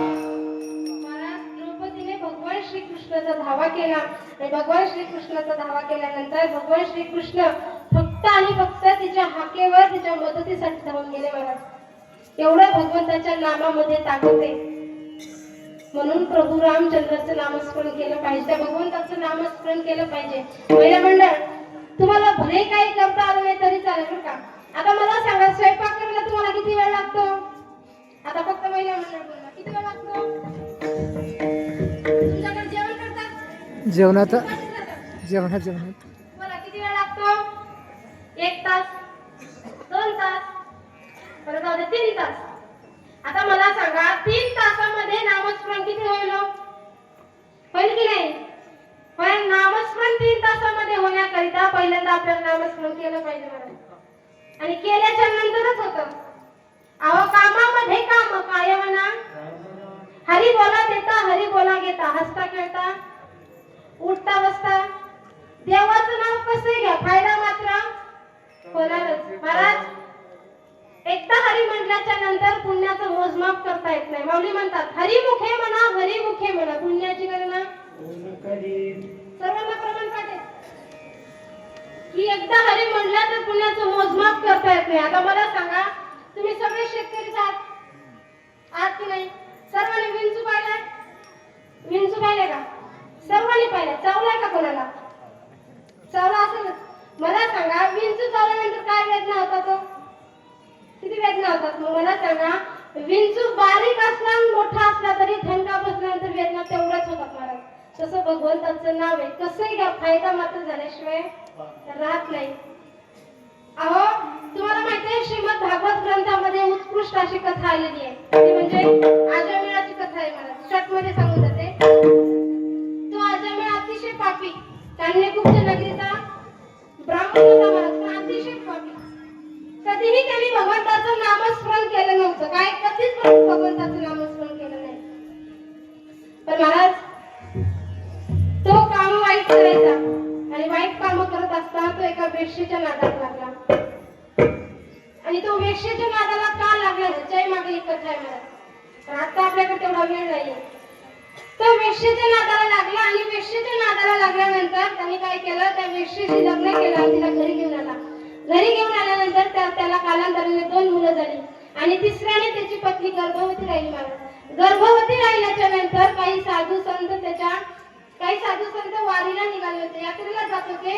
महाराज द्रौपदीने भगवान श्रीकृष्णाचा धावा केला आणि भगवान श्रीकृष्णाचा धावा केल्यानंतर भगवान श्रीकृष्ण फक्त आणि फक्त तिच्या हाकेवर तिच्या मदतीसाठी धावून गेले महाराज एवढं भगवंताच्या नामामध्ये ताकद आहे म्हणून प्रभू रामचंद्राचं नामस्मरण केलं पाहिजे त्या भगवंताचं नामस्मरण केलं पाहिजे महिला मंडळ तुम्हाला भले काही करता आलं नाही तरी चालेल बरं का आता मला सांगा स्वयंपाक करायला तुम्हाला किती वेळ लागतो आता फक्त महिला मंडळ बोला किती वेळ लागतो तुमच्याकडे जेवण करतात जेवणात कधी जातात? जेवणात बोला किती वेळ लागतो 1 तास 2 तास परत जाऊ दे 3 तास आता मला सांगा 3 तासामध्ये नामस्मरण किती होईल होईल की नाही पण नामस्मरण 3 तासामध्ये होण्याकरिता पहिल्यांदा आपल्याला नामस्मरण केलं पाहिजे महाराज आणि केल्याच्या नंतरच होतं अहो कामामध्ये काम काय म्हणा हरी बोला देता हरी बोला घेता, हसता खेळता उठता बसता देवाचं नाव कसं घ्या, फायदा मात्र होणारच. महाराज एकदा हरी म्हटल्याच्या नंतर पुण्याचं मोजमाप करता येत नाही. माऊली म्हणतात हरिमुखे म्हणा हरिमुखे म्हणा, पुण्याची गणना सर्वांना प्रमाण पाठे की एकदा हरी म्हटलं तर पुण्याचं मोजमाप करता येत नाही. आता मला सांगा, तुम्ही सगळे शेतकरीच आहात की नाही? सर्वांनी विंचू पाहिलाय? विंचू पाहिले का? सर्वांनी पाहिलं. चावलाय का कोणाला? चावला असेल. मला सांगा, विंचू चावल्यानंतर काय वेदना होता? तो किती वेदना होतात? मग मला सांगा, विंचू बारीक असला मोठा असला तरी ठणका बसल्यानंतर वेदना तेवढ्याच होतात महाराज. तसं भगवंताचं नाव आहे, कसंही घ्या, फायदा मात्र झाल्याशिवाय राहत नाही. अहो तुम्हाला माहिती आहे, श्रीमद भागवत ग्रंथामध्ये उत्कृष्ट अशी कथा आलेली आहे. ती म्हणजे अजमेळाची कथा आहे. मला शॉर्ट मध्ये सांगून जाते. तो अजमेळ अतिशय पापी, कान्यकुब्ज नगरीचा ब्राह्मण होता महाराज, पण अतिशय पापी. कधीही त्यांनी भगवंताचं नामस्मरण केलं नव्हतं. काय? कधीच भगवंताचं नामस्मरण केलं नाही. पण महाराज तो काम वाईट करायचा आणि वाईट काम करत असताना तो एका वेश्येच्या नादाला लागला. आणि तो वेश्येच्या नादाला का लागला ह्याच्याही मागे एक कथा आहे महाराज, पण आता आपल्याकडे तेवढा वेळ नाही. तो वेश्येच्या नादाला लागला आणि वेश्येच्या नादाला लागल्यानंतर त्यांनी काय केलं, त्या वेश्येशी लग्न केलं आणि तिला घरी घेऊन आला. घरी घेऊन आल्यानंतर त्याला कालांतराने 2 मुलं झाली आणि तिसऱ्याने त्याची पत्नी गर्भवती राहिली महाराज. गर्भवती राहिल्याच्या नंतर काही साधू संत वारीला निघाले होते, यात्रेला जात होते.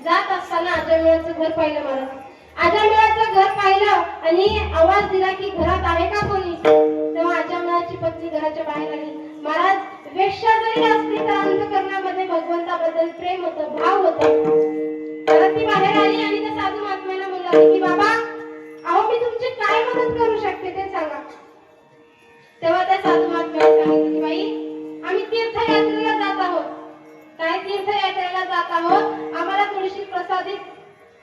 जात असताना अजमेळाचं घर पाहिलं महाराज. अजमेळाचं घर पाहिलं आणि आवाज दिला की घरात आहे का कोणी? तेव्हा अजमेळाची पत्नी घराच्या बाहेर आली. महाराज वेश्या जरी असली तर अंतःकरणामध्ये भगवंताबद्दल प्रेम होतं, भाव होता. तर ती बाहेर आली आणि त्या साधू महात्म्याला म्हणाली की बाबा, अहो मी तुमची काय मदत करू शकते ते सांगा. तेव्हा त्या साधू महात्म्याने सांगितलं की बाई, आम्ही तीर्थयात्रेला जात आहोत. काय तीर्थयात्रेला जात आहोत, आम्हाला थोडीशी प्रसादी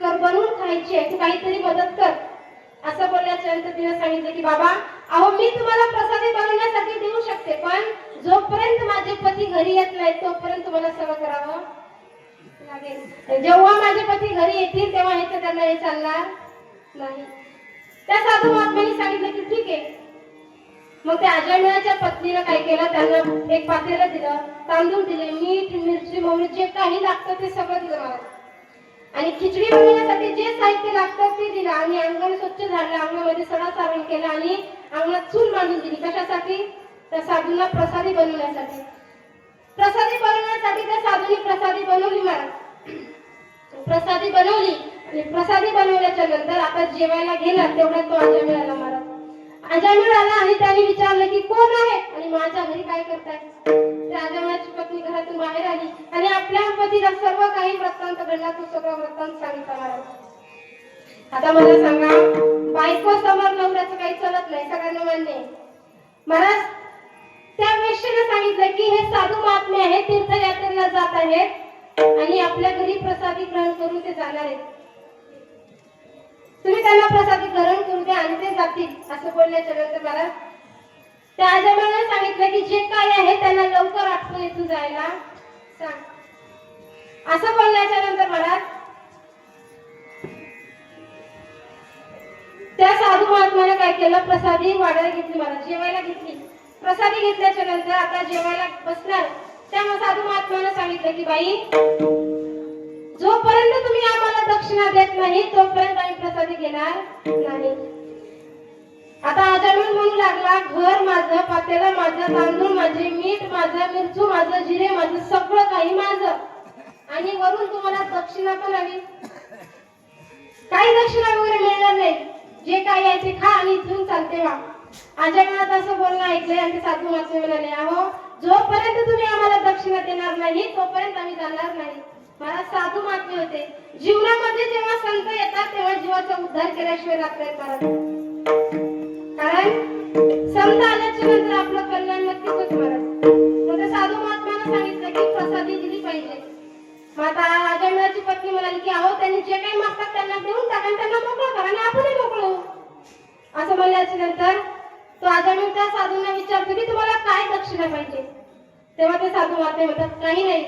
बनवून खायची आहे, तू काहीतरी मदत कर. असं बोलल्याच्या नंतर तिने सांगितलं की बाबा, अहो मी तुम्हाला प्रसादी बनवण्यासाठी देऊ शकते, पण जोपर्यंत माझे पती घरी येत नाही तोपर्यंत तुम्हाला सगळं करावं लागेल. जेव्हा माझे पती घरी येतील तेव्हा हे तर त्यांना हे चालणार नाही. त्या साधू महात्म्याने सांगितलं की ठीक आहे. मग त्या अजमेळाच्या पत्नीने काय केलं, त्यांना एक पातेलं दिलं, तांदूळ दिले, मीठ मिरची मोहरी जे काही लागतं ते सगळं दिलं मला. आणि खिचडी बनवण्यासाठी जे साहित्य लागतं ते दिलं आणि अंगण स्वच्छ झालं, अंगणामध्ये सडा सारण केलं आणि अंगणात चूल मांडून दिली. कशासाठी? त्या साधूंना प्रसादी बनवण्यासाठी. प्रसादी बनवण्यासाठी त्या साधूंनी प्रसादी बनवली महाराज. प्रसादी बनवली आणि प्रसादी बनवल्याच्या नंतर आता जेवायला घेणार तेवढ्यात तो अजमेळ आला महाराज. अजमेळ आला आणि त्याने विचारलं की कोण आहे आणि माझ्या घरी काय करताय? त्या अजमेळाची पत्नी घरातून बाहेर आली आणि आपल्या पतीला सर्व काही वृत्तांत घडला, तो सगळं वृत्तांत सांगितलं महाराज. आता मला सांगा, बायको समोर नवऱ्याचं काही चलत नाही, सगळ्यांना मान्य आहे महाराज. त्या वेश्येने सांगितलं की हे साधू महात्मे आहेत, तीर्थयात्रेला जात आहेत आणि आपल्या घरी प्रसादी ग्रहण करून ते जाणार आहेत. तुम्ही त्यांना प्रसादी ग्रहण करू द्या आणि ते जातील. असं बोलल्याच्या नंतर महाराज त्या अजमेळाने सांगितलं की जे काय आहे त्यांना लवकर आठवण इथून जायला सांग. असं बोलल्याच्या नंतर महाराज त्या साधू महात्म्याने काय केलं, प्रसादी वाढायला घेतली महाराज, जेवायला घेतली. प्रसादी घेतल्याच्या नंतर आता जेवायला बसणार, त्यामुळे साधू महात्म्याने सांगितलं की बाई, जोपर्यंत तुम्ही आम्हाला दक्षिणा देत नाही तोपर्यंत आम्ही प्रसादी घेणार नाही. आता अजमेळ म्हणू लागला, घर माझं, पातेलं माझं, तांदूळ माझे, मीठ माझं, मिरचू माझं, जिरे माझं, सगळं काही माझं आणि वरून तुम्हाला दक्षिणा पण हवी. काही दक्षिणा वगैरे मिळणार नाही, जे काही आहे ते खा आणि इथून चालते वा. अजमेळात असं बोलणं ऐकलंय आणि साधू महात्मे म्हणाले, अहो जोपर्यंत तुम्ही आम्हाला दक्षिणा देणार नाही तोपर्यंत आम्ही जाणार नाही. मला साधू महात्मे होते. जीवनामध्ये जेव्हा संत येतात तेव्हा जीवाचा उद्धार केल्याशिवाय राहत नाही महाराज. कारण संत आल्याच्या नंतर आपलं कल्याण नक्कीच होत महाराज. मग साधू महात्म्याने सांगितलं की प्रसादी दिली पाहिजे. मग आता अजमेळाची पत्नी म्हणाली की अहो त्यांनी जे काही मागतात त्यांना देऊन टाका, त्यांना मोकळं करा आणि आपणही मोकळं होऊ. असं म्हणल्याच्या नंतर तो आजमीर त्या साधूंना विचारतो की तुम्हाला काय दक्षिणा पाहिजे. तेव्हा ते साधू महात्मे म्हणतात काही नाही,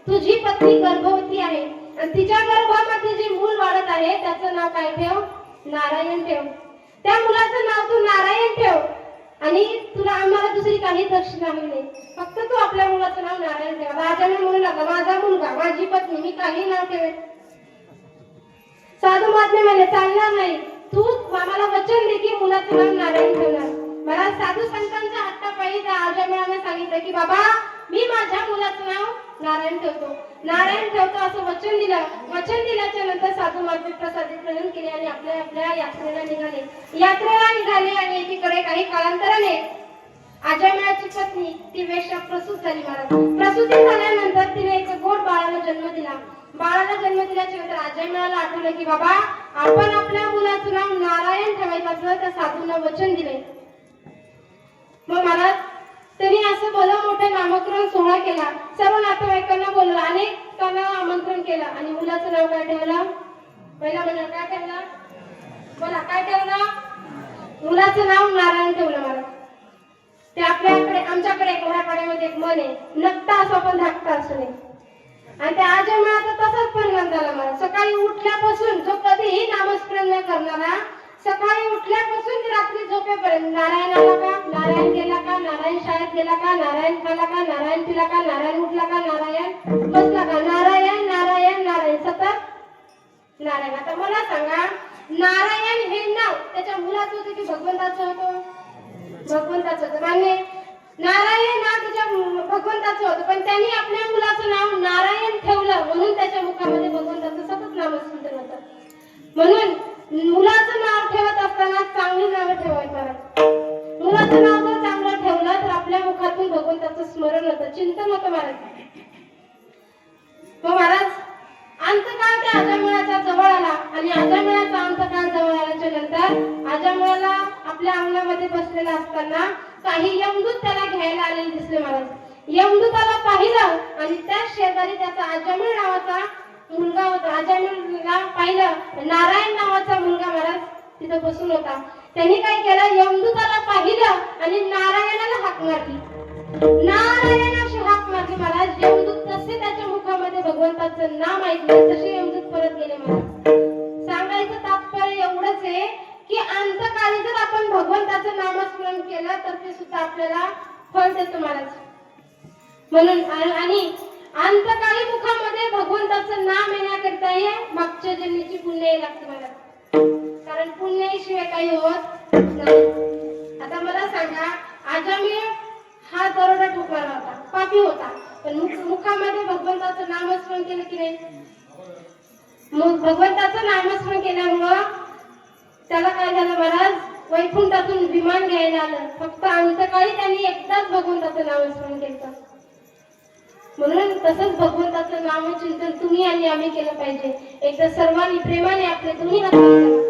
तुझी पत्नी गर्भवती आहे आणि तिच्या गर्भामध्ये जे मूल वाढत आहे त्याचं नाव काय ठेव, नारायण ठेव. त्या मुलाचं नाव तू नारायण ठेव आणि तुला आम्हाला दुसरी काही दक्षिणा नाही, फक्त तू आपल्या मुलाचं नाव नारायण ठेव. राजाने म्हणू लागला माझा मुलगा, माझी पत्नी, मी काही नाव ठेवेल. साधू महात्मे म्हणले चालणार नाही, तू आम्हाला वचन दे की मुलाचं नाव नारायण ठेवणार. मला साधू संतांच्या हट्टापायी त्या आजमीराने सांगितलं की बाबा मी माझ्या मुलाचं नाव नारायण ठेवतो, नारायण ठेवतो असं वचन दिलं. वचन दिल्याच्या नंतर साधू महात्मे प्रसादी ग्रहण केले आणि आपल्या आपल्या यात्रेला निघाले आणि एकीकडे काही कालांतराने आजमीराची पत्नी ती वेश्या प्रसूत झाली. महाराज प्रसूती झाल्यानंतर तिने एक गोड बाळाला जन्म दिला. बाळाला जन्म दिल्याच्या नंतर आजमीराला आठवलं की बाबा आपण आपल्या मुलाचं नाव नारायण ठेवायचं असं त्या साधूंना वचन दिले. मग महाराज त्यांनी असं भलं मोठे नामकरण सोहळा केला, सर्व नातेवाईकांना बोलवलं, अनेकांना आमंत्रण केलं आणि मुलाचं नाव काय ठेवलं, पहिला म्हणजे काय ठेवलं, बोला काय ठेवलं, मुलाचं नाव नारायण ठेवलं. महाराज ते आपल्याकडे आमच्याकडे घोड्यापाड्यामध्ये एक मन आहे, नकटा असो पण धाकटा असू नये. आणि त्या आजमीराचा तसाच परिणाम झाला. महाराज सकाळी उठल्यापासून जो कधीही नामस्मरण न करणारा सकाळी उठल्यापासून ते रात्री झोपेपर्यंत नारायण आला का, नारायण गेला का, नारायण शाळेत गेला का, नारायण खाला का, नारायण पिला का, नारायण उठला का, नारायण बसला का, नारायण नारायण नारायण, सतत नारायण. आता मला सांगा नारायण हे नाव त्याच्या मुलाचं होतं की भगवंताचं होतं, भगवंताचं होतं. मान्य नारायण नाव त्याच्या भगवंताचं होतं, पण त्यांनी आपल्या मुलाचं नाव नारायण ठेवलं म्हणून त्याच्या मुखामध्ये भगवंताचं सतत नामस्मरण होतं. म्हणून मुलाचं नाव ठेवत असताना चांगली नावं ठेवायचं. मुलाचं नाव जर चांगलं ठेवलं तर आपल्या मुखातून भगवंताचं स्मरण होतं, चिंतन होतं. महाराज मग महाराज अंतकाळ त्या आजमीराच्या जवळ आला आणि आजमीराचा अंतकाळ जवळ आल्याच्या नंतर आजमीराला आपल्या अंगणामध्ये बसलेला असताना काही यमदूत त्याला घ्यायला आलेले दिसले. महाराज यमदूताला पाहिलं आणि त्या शेजारी त्याचा आजमीर नावाचा मुलगा होता. आजमीरला पाहिलं, नारायण नावाचा मुलगा महाराज तिथं बसून होता. त्यांनी काय केलं, यमदूताला पाहिलं आणि नारायणाला हाक मारली. नारायणाची हाक मारली. महाराज यमदूत तसे त्याच्या मुखामध्ये भगवंताचं नाम ऐकलं तसे यमदूत परत गेले. महाराज सांगायचं तात्पर्य एवढंच आहे की अंतकाळी जर आपण भगवंताचं नामस्मरण केलं तर ते सुद्धा आपल्याला फळ देतं. महाराज म्हणून आणि अंतकाळी मुखामध्ये भगवंताचं नाम येण्याकरिता मागच्या जन्मीची पुण्य लागते. मला कारण पुण्याशिवाय काही होत नाही. आता मला सांगा आजमीर हा दरोडा ठोकणारा होता, पापी होता, पण मुखामध्ये भगवंताचं नामस्मरण केलं की नाही. मग भगवंताचं नामस्मरण केल्यामुळं त्याला काय झालं महाराज, वैकुंठातून विमान घ्यायला आलं. फक्त अंतकाळी त्यांनी एकदाच भगवंताचं नामस्मरण केलं. म्हणून तसंच भगवंताचं नामचिंतन तुम्ही आणि आम्ही केलं पाहिजे. एकदा सर्वांनी प्रेमाने आपले दोन्ही हात करा.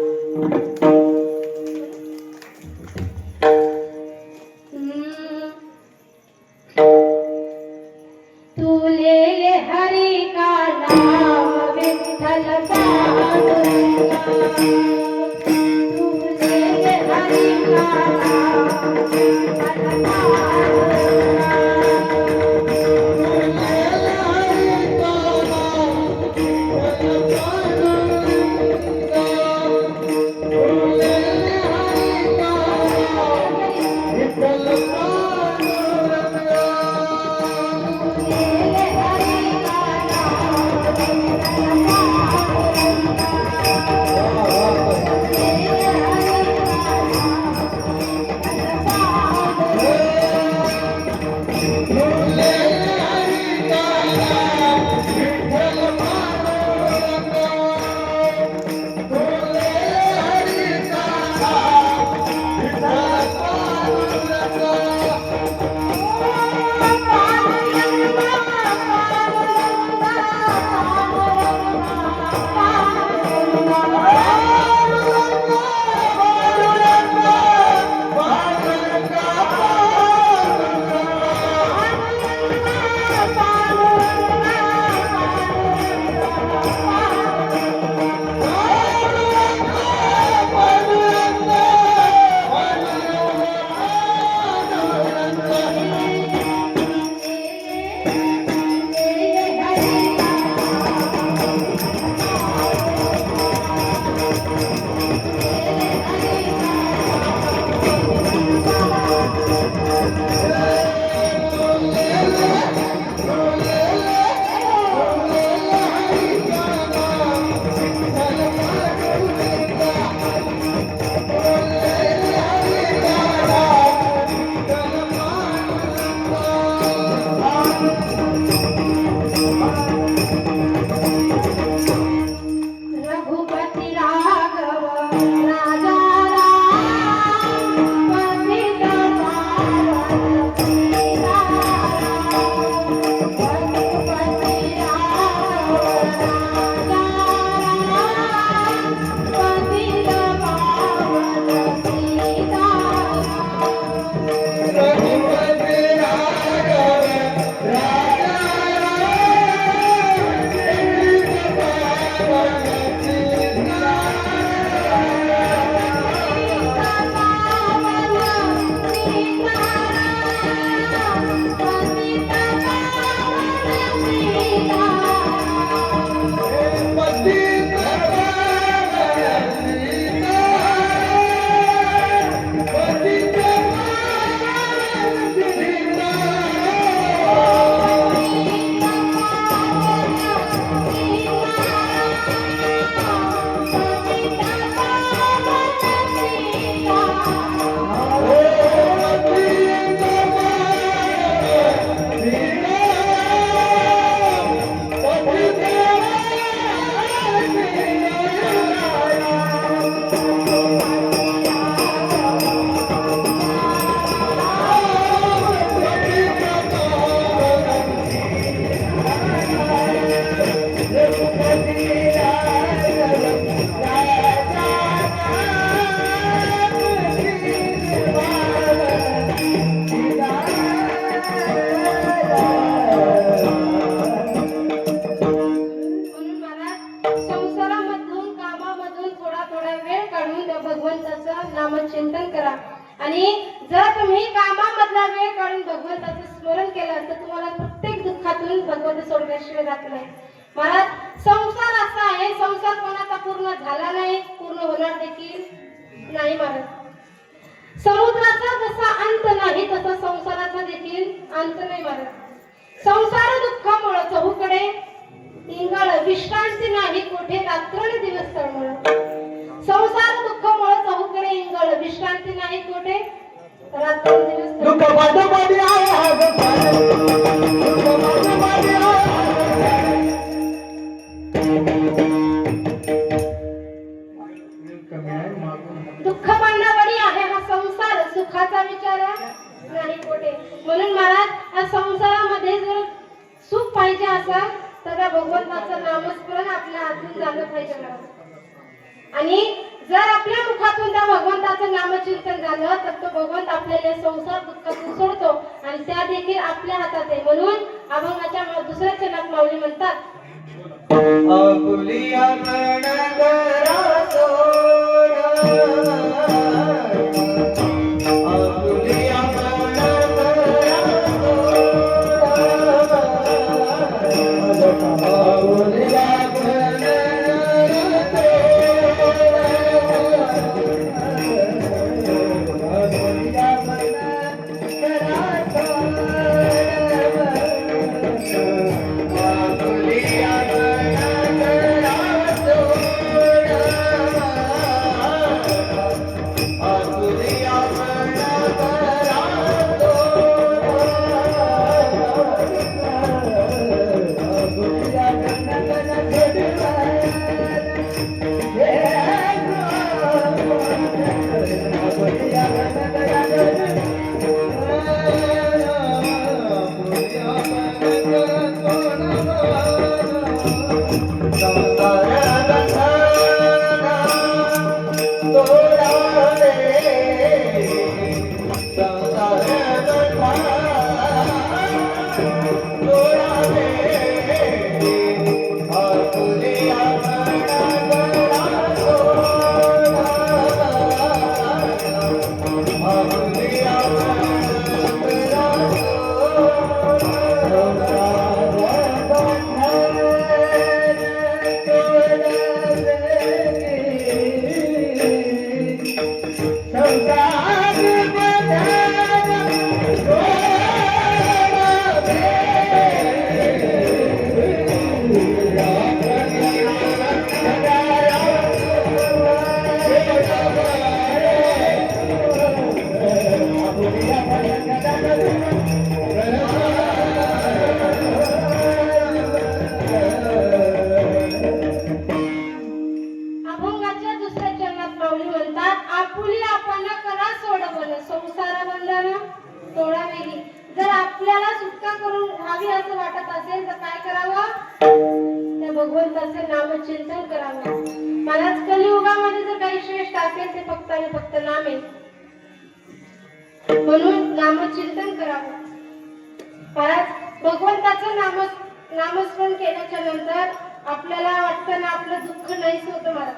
तू ले हरि का नाम विठ्ठल पांडुरंगा, तू ले हरि का नाम विठ्ठल पांडुरंगा. म्हणून मला संसारामधून कामामधून थोडा थोडा वेळ काढून त्या भगवंताचं नामचिंतन करा. आणि जर तुम्ही कामामधला वेळ काढून भगवंताचं स्मरण केलं तर तुम्हाला प्रत्येक दुःखातून भगवंत सोडल्याशिवाय जात नाही. महाराज, संसार असा आहे, संसार कोणाचा पूर्ण झाला नाही, पूर्ण होणार देखील नाही. महाराज, समुद्राचा जसा अंत नाही तसा संसाराचा देखील अंत नाही. महाराज, संसार दुःखामुळे चहूकडे इंगळ, विश्रांती नाही कोठे रात्र दिवस तळमळ. संसार दुःखामुळे चहूकडे इंगळ, विश्रांती नाही कोठे रात्र दिवस तळमळ. कमी आहे मागून दुःख पांडवडी आहे हा संसार, सुखाचा विचार नाही कोठे. म्हणून महाराज, या संसारामध्ये जर सुख पाहिजे असेल तर त्या भगवंताचं नामस्मरण आपल्या हातून झालं पाहिजे महाराज. आणि जर आपल्या मुखातून त्या भगवंताचं नामचिंतन झालं तर तो भगवंत आपल्याला संसार दुःखातून सोडतो आणि त्या देखील आपल्या हातात आहे. म्हणून अभंगाच्या दुसऱ्या चरणात माऊली म्हणतात, आपुलिया प्रणगरा सोड, आपुलिया प्रणगरा सोड, आपुलिया अभंगाच्या दुसऱ्या चरणात माऊली म्हणतात, आपुली आपण करा सोडवण, संसार बंधन तोडा वेगळी. जर आपल्याला सुटका करून हवी असं वाटत असेल तर काय करावं? त्या भगवंताचे नामचिंतन करावं. महाराज, कलियुगामध्ये जर काही श्रेष्ठ असेल ते फक्त आणि फक्त नाम आहे. म्हणून नामचिंतन करावं. महाराज, भगवंताचं नामस्मरण केल्याच्या नंतर आपल्याला वाटतं ना आपलं दुःख नाहीच होतं. महाराज,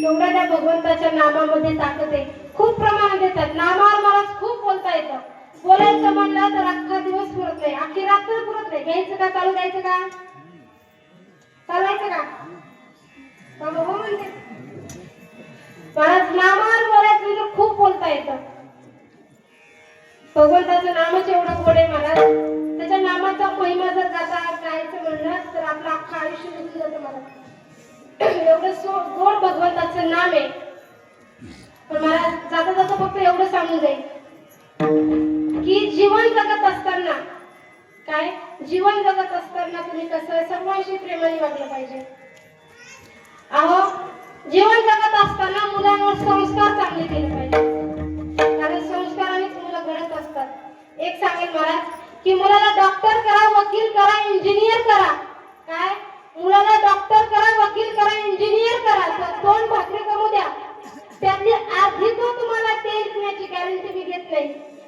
तेवढ्या त्या भगवंताच्या नामामध्ये ताकद आहे. खूप प्रमाणात येतात नामावर महाराज, खूप बोलता येतं. बोलायचं म्हणलं तर अख्खा दिवस पुरत नाही, अख्खी रात्र पुरत नाही. घ्यायचं का, चालू द्यायचं का, चालवायचं का? बाबा हो म्हणते. महाराज नामावर बोलायचं म्हणजे खूप बोलता येतं. भगवंताचं नामच एवढं गोड आहे महाराज. त्याच्या नामाचा महिमा जर गायचं म्हणलं तर आपलं अख्खं आयुष्य निघून जातं महाराज. एवढं गोड भगवंताचं नाम आहे. पण महाराज जाता जाता फक्त एवढं सांगून जाईल की जीवन जगत असताना काय, जीवन जगत असताना तुम्ही कसं सर्वांशी प्रेमाने वागलं पाहिजे. अहो जीवन जगत असताना मुलांवर संस्कार चांगले केले पाहिजे, कारण संस्कारानेच मुलं घडत असतात. एक सांगेल महाराज की मुलाला डॉक्टर करा, वकील करा, इंजिनियर करा. काय, मुलाला डॉक्टर करा, वकील करा, इंजिनियर करा, तर 2 भाकरी कमवू द्या, त्यातली अर्धी तो तुम्हाला तेल पिण्याची गॅरंटी मी घेत नाही.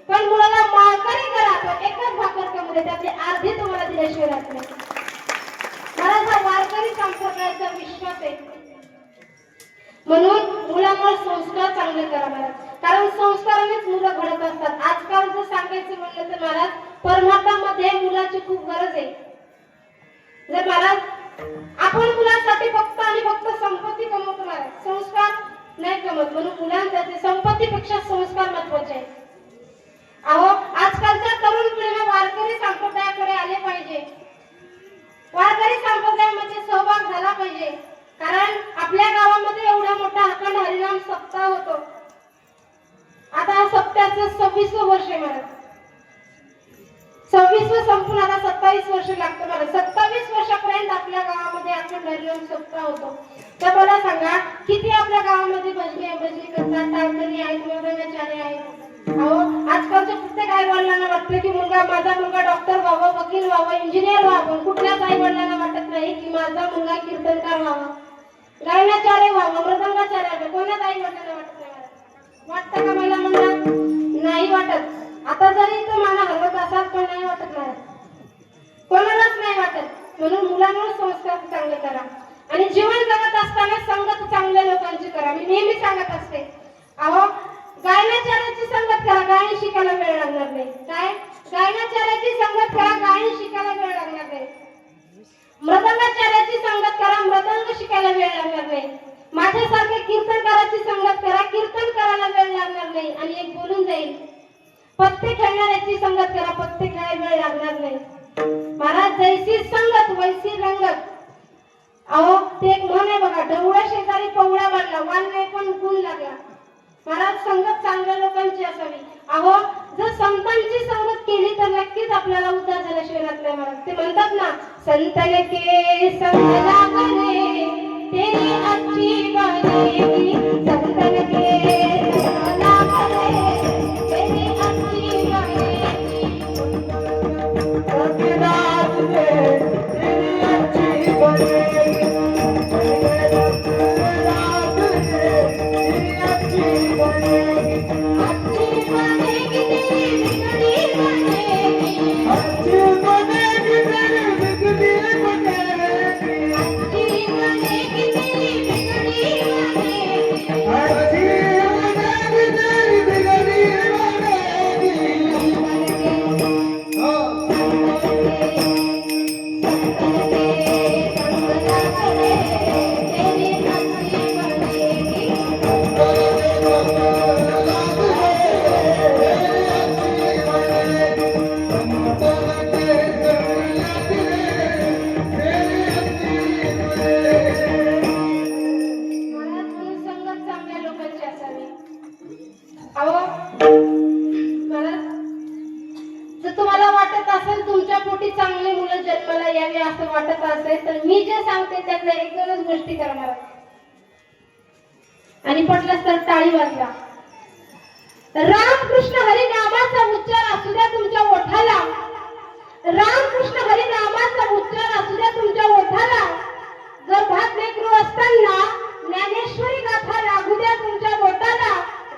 पण मुलाला माळकरी करा, तर 1च भाकर कमवू द्या, त्यातली अर्धी तुम्हाला दिल्याशिवाय राहत नाही. मला हा वारकरी संप्रदायाचा विश्वास आहे. म्हणून मुलांवर संस्कार चांगले करा महाराज, कारण संस्कारानेच मुलं घडत असतात. आजकाल जर सांगायचं म्हणलं तर महाराज परमार्थामध्ये मुलाची खूप गरज आहे. जर महाराज आपण मुलांसाठी फक्त आणि फक्त संपत्ती कमवतो महाराज, संस्कार नाही कमवत. म्हणून मुलांसाठी संपत्तीपेक्षा संस्कार महत्वाचे आहेत. अहो आजकालच्या तरुण पिढीने वारकरी संप्रदायाकडे आले पाहिजे, वारकरी संप्रदायामध्ये सहभाग झाला पाहिजे. कारण आपल्या गावामध्ये एवढा मोठा अखंड हरिनाम सप्ताह होतो. आता हा सप्ताहाचं 26वं वर्ष आहे महाराज. 26वं संपून आता 27 वर्ष लागतं महाराज. 27 वर्षापर्यंत आपल्या गावामध्ये अखंड हरिनाम सप्ताह होतो. तर मला सांगा किती आपल्या गावामध्ये भजनी करतात, टाळकरी आहेत, मृदंगाचार्य आहेत. अहो आजकालच्या प्रत्येक आई वडिलांना वाटतं की माझा मुलगा डॉक्टर व्हावा, वकील व्हावा, इंजिनियर व्हावा. पण कुठल्याच आई वडिलांना वाटत नाही की माझा मुलगा कीर्तनकार व्हावा, गायनाचार्य व्हावा, मृदंगाचार्य व्हावा. कोणाच आई वडिलांना वाटत नाही. वाटतं का मला म्हणतात? नाही वाटत. आता जरी तो मला हलवत असाल पण नाही वाटत मला, कोणालाच नाही वाटत. म्हणून मुलांवर संस्कार चांगले करा आणि जीवन जगत असताना संगत चांगल्या लोकांची करा. मी नेहमी सांगत असते, अहो गायनाचार्याची संगत करा, गायन शिकायला वेळ लागणार नाही. काय, गायनाचार्याची संगत करा, गायन शिकायला वेळ लागणार नाही. मृदंगाचार्याची संगत करा, मृदंग शिकायला वेळ लागणार नाही. माझ्यासारख्या कीर्तनकाराची संगत करा, कीर्तन करायला वेळ लागणार नाही. आणि एक बोलून जाईल, पत्ते खेळणाऱ्याची संगत करा, पत्ते खेळायला वेळ लागणार नाही. महाराज जैसी संगत वैसी रंगत. अहो ते एक म्हण आहे बघा, ढवळ्या शेजारी पवळा बांधला, वान नाही पण गुण लागला. महाराज संगत चांगल्या लोकांची असावी. अहो जर संतांची संगत केली तर नक्कीच आपल्याला उद्धार झाल्याशिवाय राहत नाही महाराज. ते म्हणतात ना, संतन के संग लागले तेरी अच्छी बनेगी, संतन के संग लागले तेरी अच्छी बनेगी. रघुनाथ ने तेरी अच्छी बनेगी, रघुनाथ ने तेरी अच्छी बनेगी. अच्छी बनेगी तेरी बिगड़ी बनेगी, अच्छी बनेगी तेरी बिगड़ी बनेगी, अच्छी बनेगी तेरी बिगड़ी बनेगी. अच्छी बनेगी तेरी बिगड़ी बनेगी. संगत चांगल्या लोकांची असावी. अहो मला जर तुम्हाला वाटत असेल तुमच्या पोटी चांगली मुलं जन्माला यावी असं वाटत असेल तर मी जे सांगते त्यातल्या 1-2 गोष्टी करणार आणि पटलंच तर टाळी वाजवा. रामकृष्ण हरी नामाचा उच्चार असू द्या तुमच्या ओठाला, रामकृष्ण हरी नामाचा उच्चार असू द्या तुमच्या ओठाला. गर्भात लेकरू असताना ज्ञानेश्वरी गाथा लागू द्या तुमच्या बोटाला,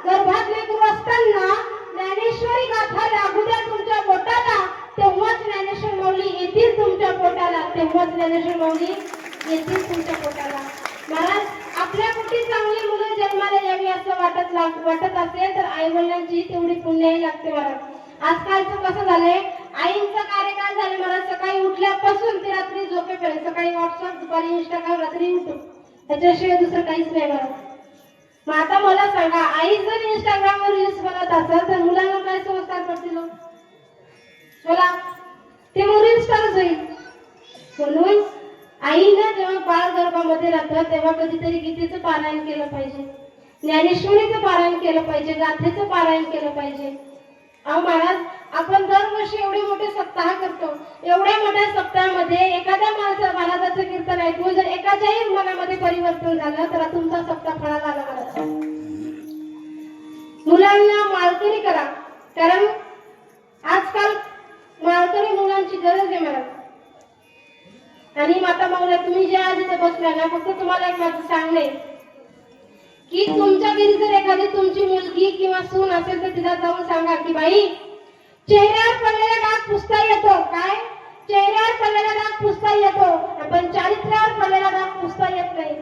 गर्भात लेकरू असताना ज्ञानेश्वरी गाथा लागू द्या तुमच्या बोटाला. तेव्हाच ज्ञानेश्वर माऊली येतील तुमच्या पोटाला, तेव्हाच ज्ञानेश्वर माऊली येतील तुमच्या पोटाला. महाराज आपल्या पोटी चांगली मुलं जन्माला यावी असं वाटत असेल तर आई वडिलांची तेवढी पुण्याही लागते महाराज. आजकालचं कसं झालंय, आईंचं कार्य काय झालं, मला सकाळी उठल्यापासून ते रात्री झोपेपर्यंत, सकाळी व्हॉट्सअप, दुपारी इंस्टाग्राम, रात्री युट्यूब, त्याच्याशिवाय दुसरं काहीच नाही मला. मग आता मला सांगा, आई जर इंस्टाग्रामवर रील्स बनवत असेल तर मुलांना काय संस्कार पडतील हो? बोला, ते मग रील स्टारच होईल. म्हणून आईनं जेव्हा बाळ गर्भामध्ये राहतं तेव्हा कधीतरी गीतेचं पारायण केलं पाहिजे, ज्ञानेश्वरीचं पारायण केलं पाहिजे, गाथेचं पारायण केलं पाहिजे. अहो महाराज, आपण दरवर्षी एवढे मोठे सप्ताह करतो. एवढ्या मोठ्या सप्ताहामध्ये एखाद्या माणसा महाराजाचं कीर्तन ऐकून जर एकाच्याही मनामध्ये परिवर्तन झालं तर तुमचा सप्ताह फळाला आला महाराज. मुलांना माळकरी करा, कारण आजकाल माळकरी मुलांची गरज आहे महाराज. आणि माता माऊल्या, तुम्ही जे आज इथे बसला ना, फक्त तुम्हाला एक माझं सांगणे की तुमच्या घरी जर एखादी तुमची मुलगी किंवा सून असेल तर तिला जाऊन सांगा की बाई, चेहऱ्यावर पडलेला डाग पुसता येतो. काय? चेहऱ्यावर पडलेला डाग पुसता येतो, पण चारित्र्यावर पडलेला डाग पुसता येत नाही.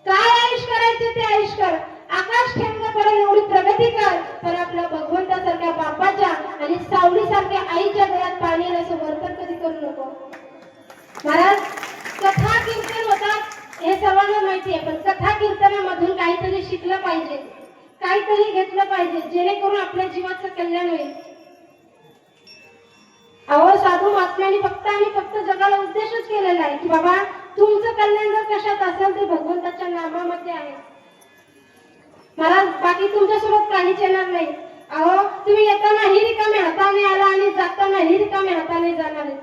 काय आयुष करायचे ते आयुष कर, आकाश ठेंग पडेल एवढी प्रगती कर, पण आपल्या भगवंतासारख्या बापाच्या आणि सावलीसारख्या आईच्या गळ्यात पाणी येण्याचं वर्तन कधी करू नको. महाराज, कथा कीर्तन होतात हे सर्वांना माहिती आहे, पण कथा कीर्तनामधून काहीतरी शिकलं पाहिजे, काहीतरी घेतलं पाहिजे, जेणेकरून आपल्या जीवाचं कल्याण होईल. अहो, साधू महात्म्यांनी फक्त आणि फक्त जगाला उद्देशच केलेला आहे की बाबा, तुमचं कल्याण जर कशात असेल ते भगवंताच्या नामामध्ये आहे. महाराज, बाकी तुमच्यासोबत काहीच येणार नाही. अहो, तुम्ही येतानाही रिकाम्या हाताने आला आणि जातानाही रिकाम्या हाताने जाणार आहे.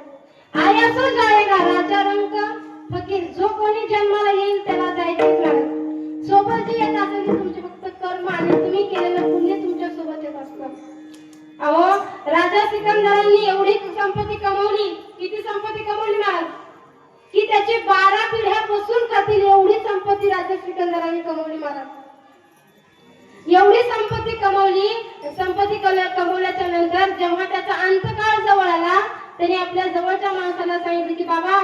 आया सो जाएगा राजा रंग फकीर, जो कोणी जन्माला येईल त्याला जायचेच नाही. सोबत जे येत असेल ते तुमचे फक्त कर्म आणि तुम्ही केलेलं पुण्य तुमच्या सोबत येत असतं. अहो, राजा सिकंदरांनी एवढी संपत्ती कमवली, किती संपत्ती कमवली महाराज, की त्याचे 12 पिढ्या बसून खातील एवढी संपत्ती राजा सिकंदरांनी कमवली महाराज. एवढी संपत्ती कमवली. संपत्ती कमवल्याच्या नंतर जेव्हा त्याचा अंतकाळ जवळ आला, त्याने आपल्या जवळच्या माणसाला सांगितले की बाबा,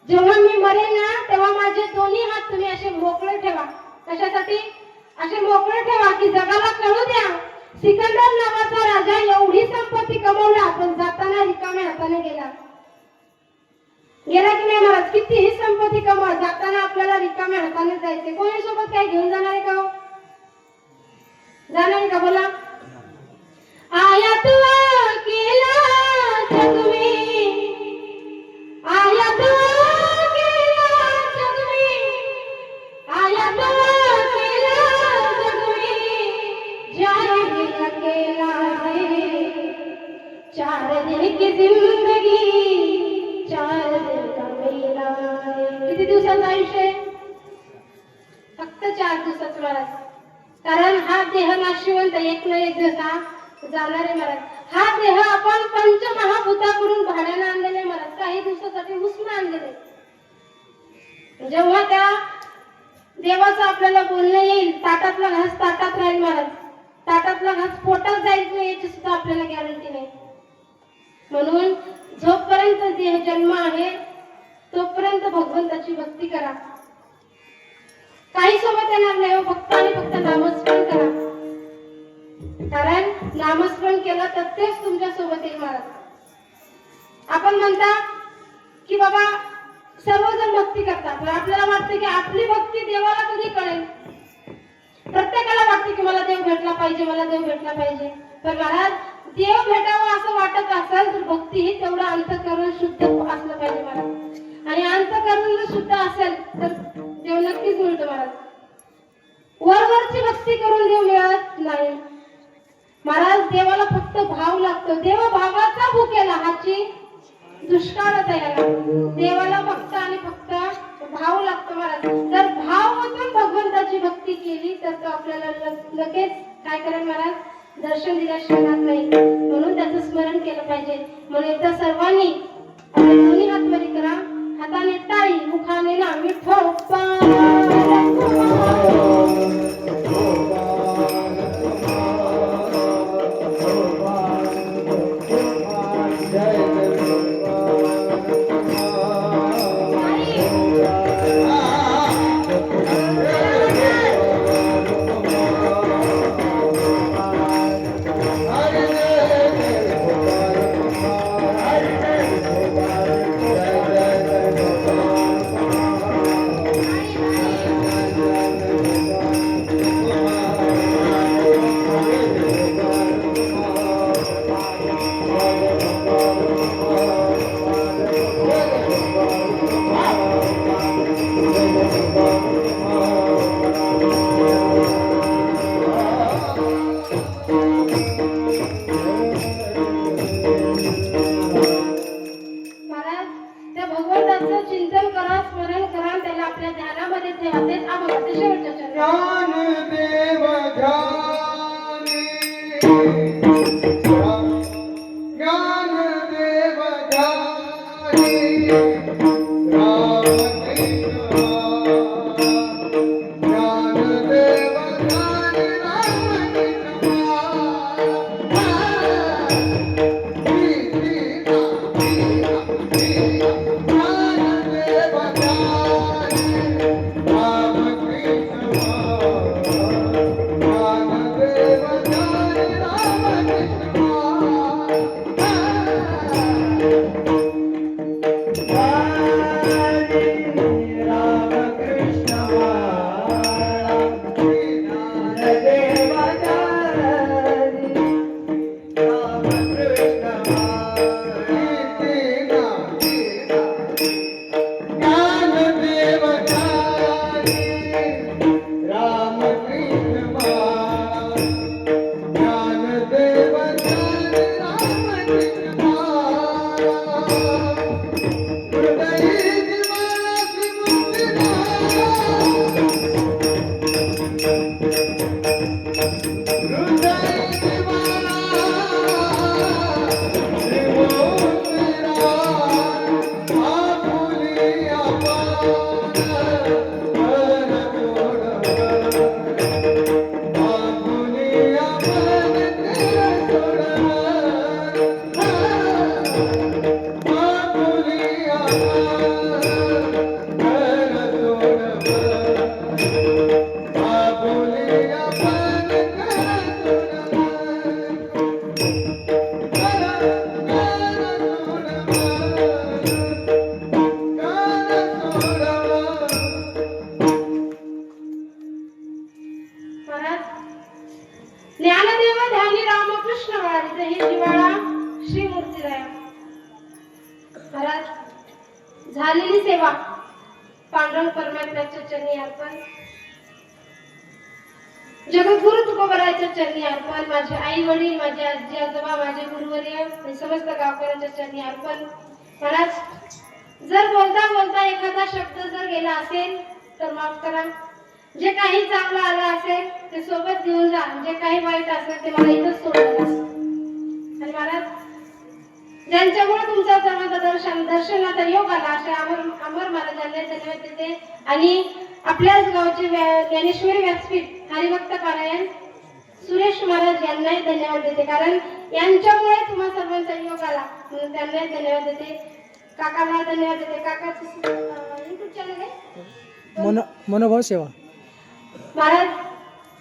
जेव्हा मी मरेन ना तेव्हा माझे दोन्ही हात तुम्ही असे मोकळे ठेवा. कशासाठी? असे मोकळे ठेवा की जगाला कळू द्या, सिकंदर नावाचा राजा एवढी संपत्ती कमवला पण जाताना रिकाम्या हाताने गेला. गेला की नाही महाराज? कितीही संपत्ती कमवा, जाताना आपल्याला रिकाम्या हाताने जायचे. कोणी सोबत काय घेऊन जाणार आहे का हो? जाणार आहे का? बोला. आया तू केला जग में, आया तू केला जग में, आया तू केला जग में, जाने अकेला है, 4 दिन की जिंदगी 4 दिन का मेला है. किती दिवसाचं आयुष्य आहे? फक्त 4 दिवसाचं महाराज. कारण हा देह नाशिवंत, एक ना एक दिवस हा जाणार आहे महाराज. हा देह आपण पंचमहाभूताकडून भाड्याने आणलेले महाराज, काही दिवसासाठी उसने आणलेले. जेव्हा त्या देवाचं आपल्याला बोलणं येईल, ताटातला घास ताटात राहील महाराज, ताटातला घास पोटात जाईल नाही याची सुद्धा आपल्याला गॅरंटी नाही. म्हणून जोपर्यंत देह जन्म आहे तोपर्यंत भगवंताची भक्ती करा. काही सोबत येणार नाही, फक्त आणि फक्त नामस्मरण करा. कारण नामस्मरण केलं तर तेच तुमच्या सोबत येईल महाराज. आपण म्हणता की बाबा सर्वजण भक्ती करतात, पण आपल्याला वाटतं की आपली भक्ती देवाला कधी कळेल. प्रत्येकाला वाटतं की मला देव भेटला पाहिजे, मला देव भेटला पाहिजे. पण महाराज, देव भेटावं असं वाटत असेल तर भक्ती ही तेवढं अंतःकरण शुद्ध असलं पाहिजे महाराज. आणि अंतःकरण जर शुद्ध असेल तर देव नक्कीच मिळतो महाराज. वरवरची भक्ती करून देव मिळत नाही महाराज. देवाला फक्त भाव लागतो. देव भावाचा भुकेला हाची दुष्काळ तयार. देवाला फक्त आणि फक्त भाव लागतो महाराज. जर भाव ओतून भगवंताची भक्ती केली तर तो आपल्याला लगेच काय करेल महाराज? दर्शन दिल्याशिवाय राहत नाही. म्हणून त्याचं स्मरण केलं पाहिजे. म्हणून एकदा सर्वांनी आपले दोन्ही हात वरी करा, हाताने टाळी, मुखाने ना विठोबा. Hare त्या भगवंताचं चिंतन करा, स्मरण करा, आणि त्याला आपल्या ध्यानामध्ये ठेवा. तेच अभंगाचे शेवटच्या चरणी. ज्ञानदेव ध्यानी ज्ञानदेव ध्यानी ज्ञानदेव ध्यानी रामकृष्ण वारीचे हे जिव्हाळा श्री मूर्तिराया. महाराज झालेली सेवा पांडुरंग परमात्म्याच्या चरणी अर्पण, जगद्गुरु तुकोबराच्या चरणी अर्पण, माझे आई वडील, माझे आजी आजोबा, माझे गुरुवर्य आणि समस्त गावकऱ्यांच्या चरणी अर्पण. महाराज जर बोलता बोलता एखादा शब्द जर गेला असेल तर माफ करा. जे काही चांगलं आलं असेल ते सोबत घेऊन जा, जे काही वाईट असेल ते मला इथंच सोडून जा. आणि महाराज ज्यांच्यामुळे तुमच्या चरणाचं दर्शनाचा योग आला अशा अमर महाराजांना धन्यवाद देते. आणि आपल्याच गावचे ज्ञानेश्वरी व्यासपीठ हरिभक्त पारायण सुरेश महाराज यांनाही धन्यवाद देते, कारण यांच्यामुळे तुम्हा सर्वांचा योग आला म्हणून त्यांनाही धन्यवाद देते. काकांना धन्यवाद देते. काकाचं युट्यूब चॅनल आहे मनोभाव सेवा. महाराज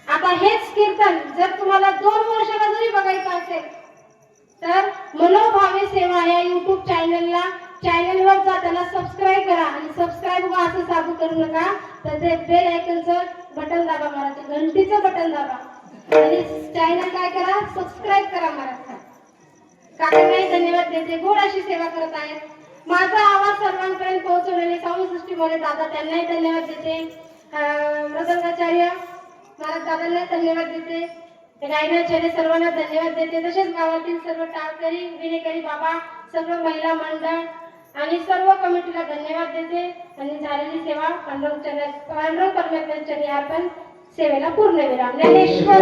आता हेच कीर्तन जर तुम्हाला 2 वर्षाला जरी बघायचं असेल तर मनोभावे सेवा या युट्यूब चॅनलवर जा, त्याला सबस्क्राईब करा. आणि सबस्क्राईब असं साधू करू नका, तर ते बेल आयकॉनचं बटन दाबा महाराज, घंटीचं बटन दाबा आणि चॅनल काय करा, सबस्क्राईब करा महाराज. काकांनाही धन्यवाद देते, गोड अशी सेवा करत आहेत. माझा आवाज सर्वांपर्यंत पोहोचवलेले साऊंड मध्ये दादा त्यांनाही धन्यवाद देते. मृदंगाचार्य महाराज दादांना धन्यवाद देते. गायनाचार्य सर्वांना धन्यवाद देते. तसेच गावातील सर्व टाळकरी विनेकरी बाबा, सर्व महिला मंडळ आणि सर्व कमिटीला धन्यवाद देते. आणि झालेली सेवा पांडुरंग परमेश्वराच्या अर्पण, सेवेला पूर्ण विराम. ज्ञानेश्वर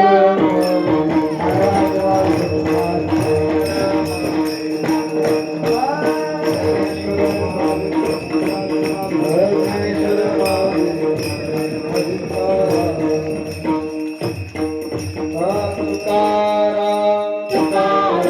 तुकाराम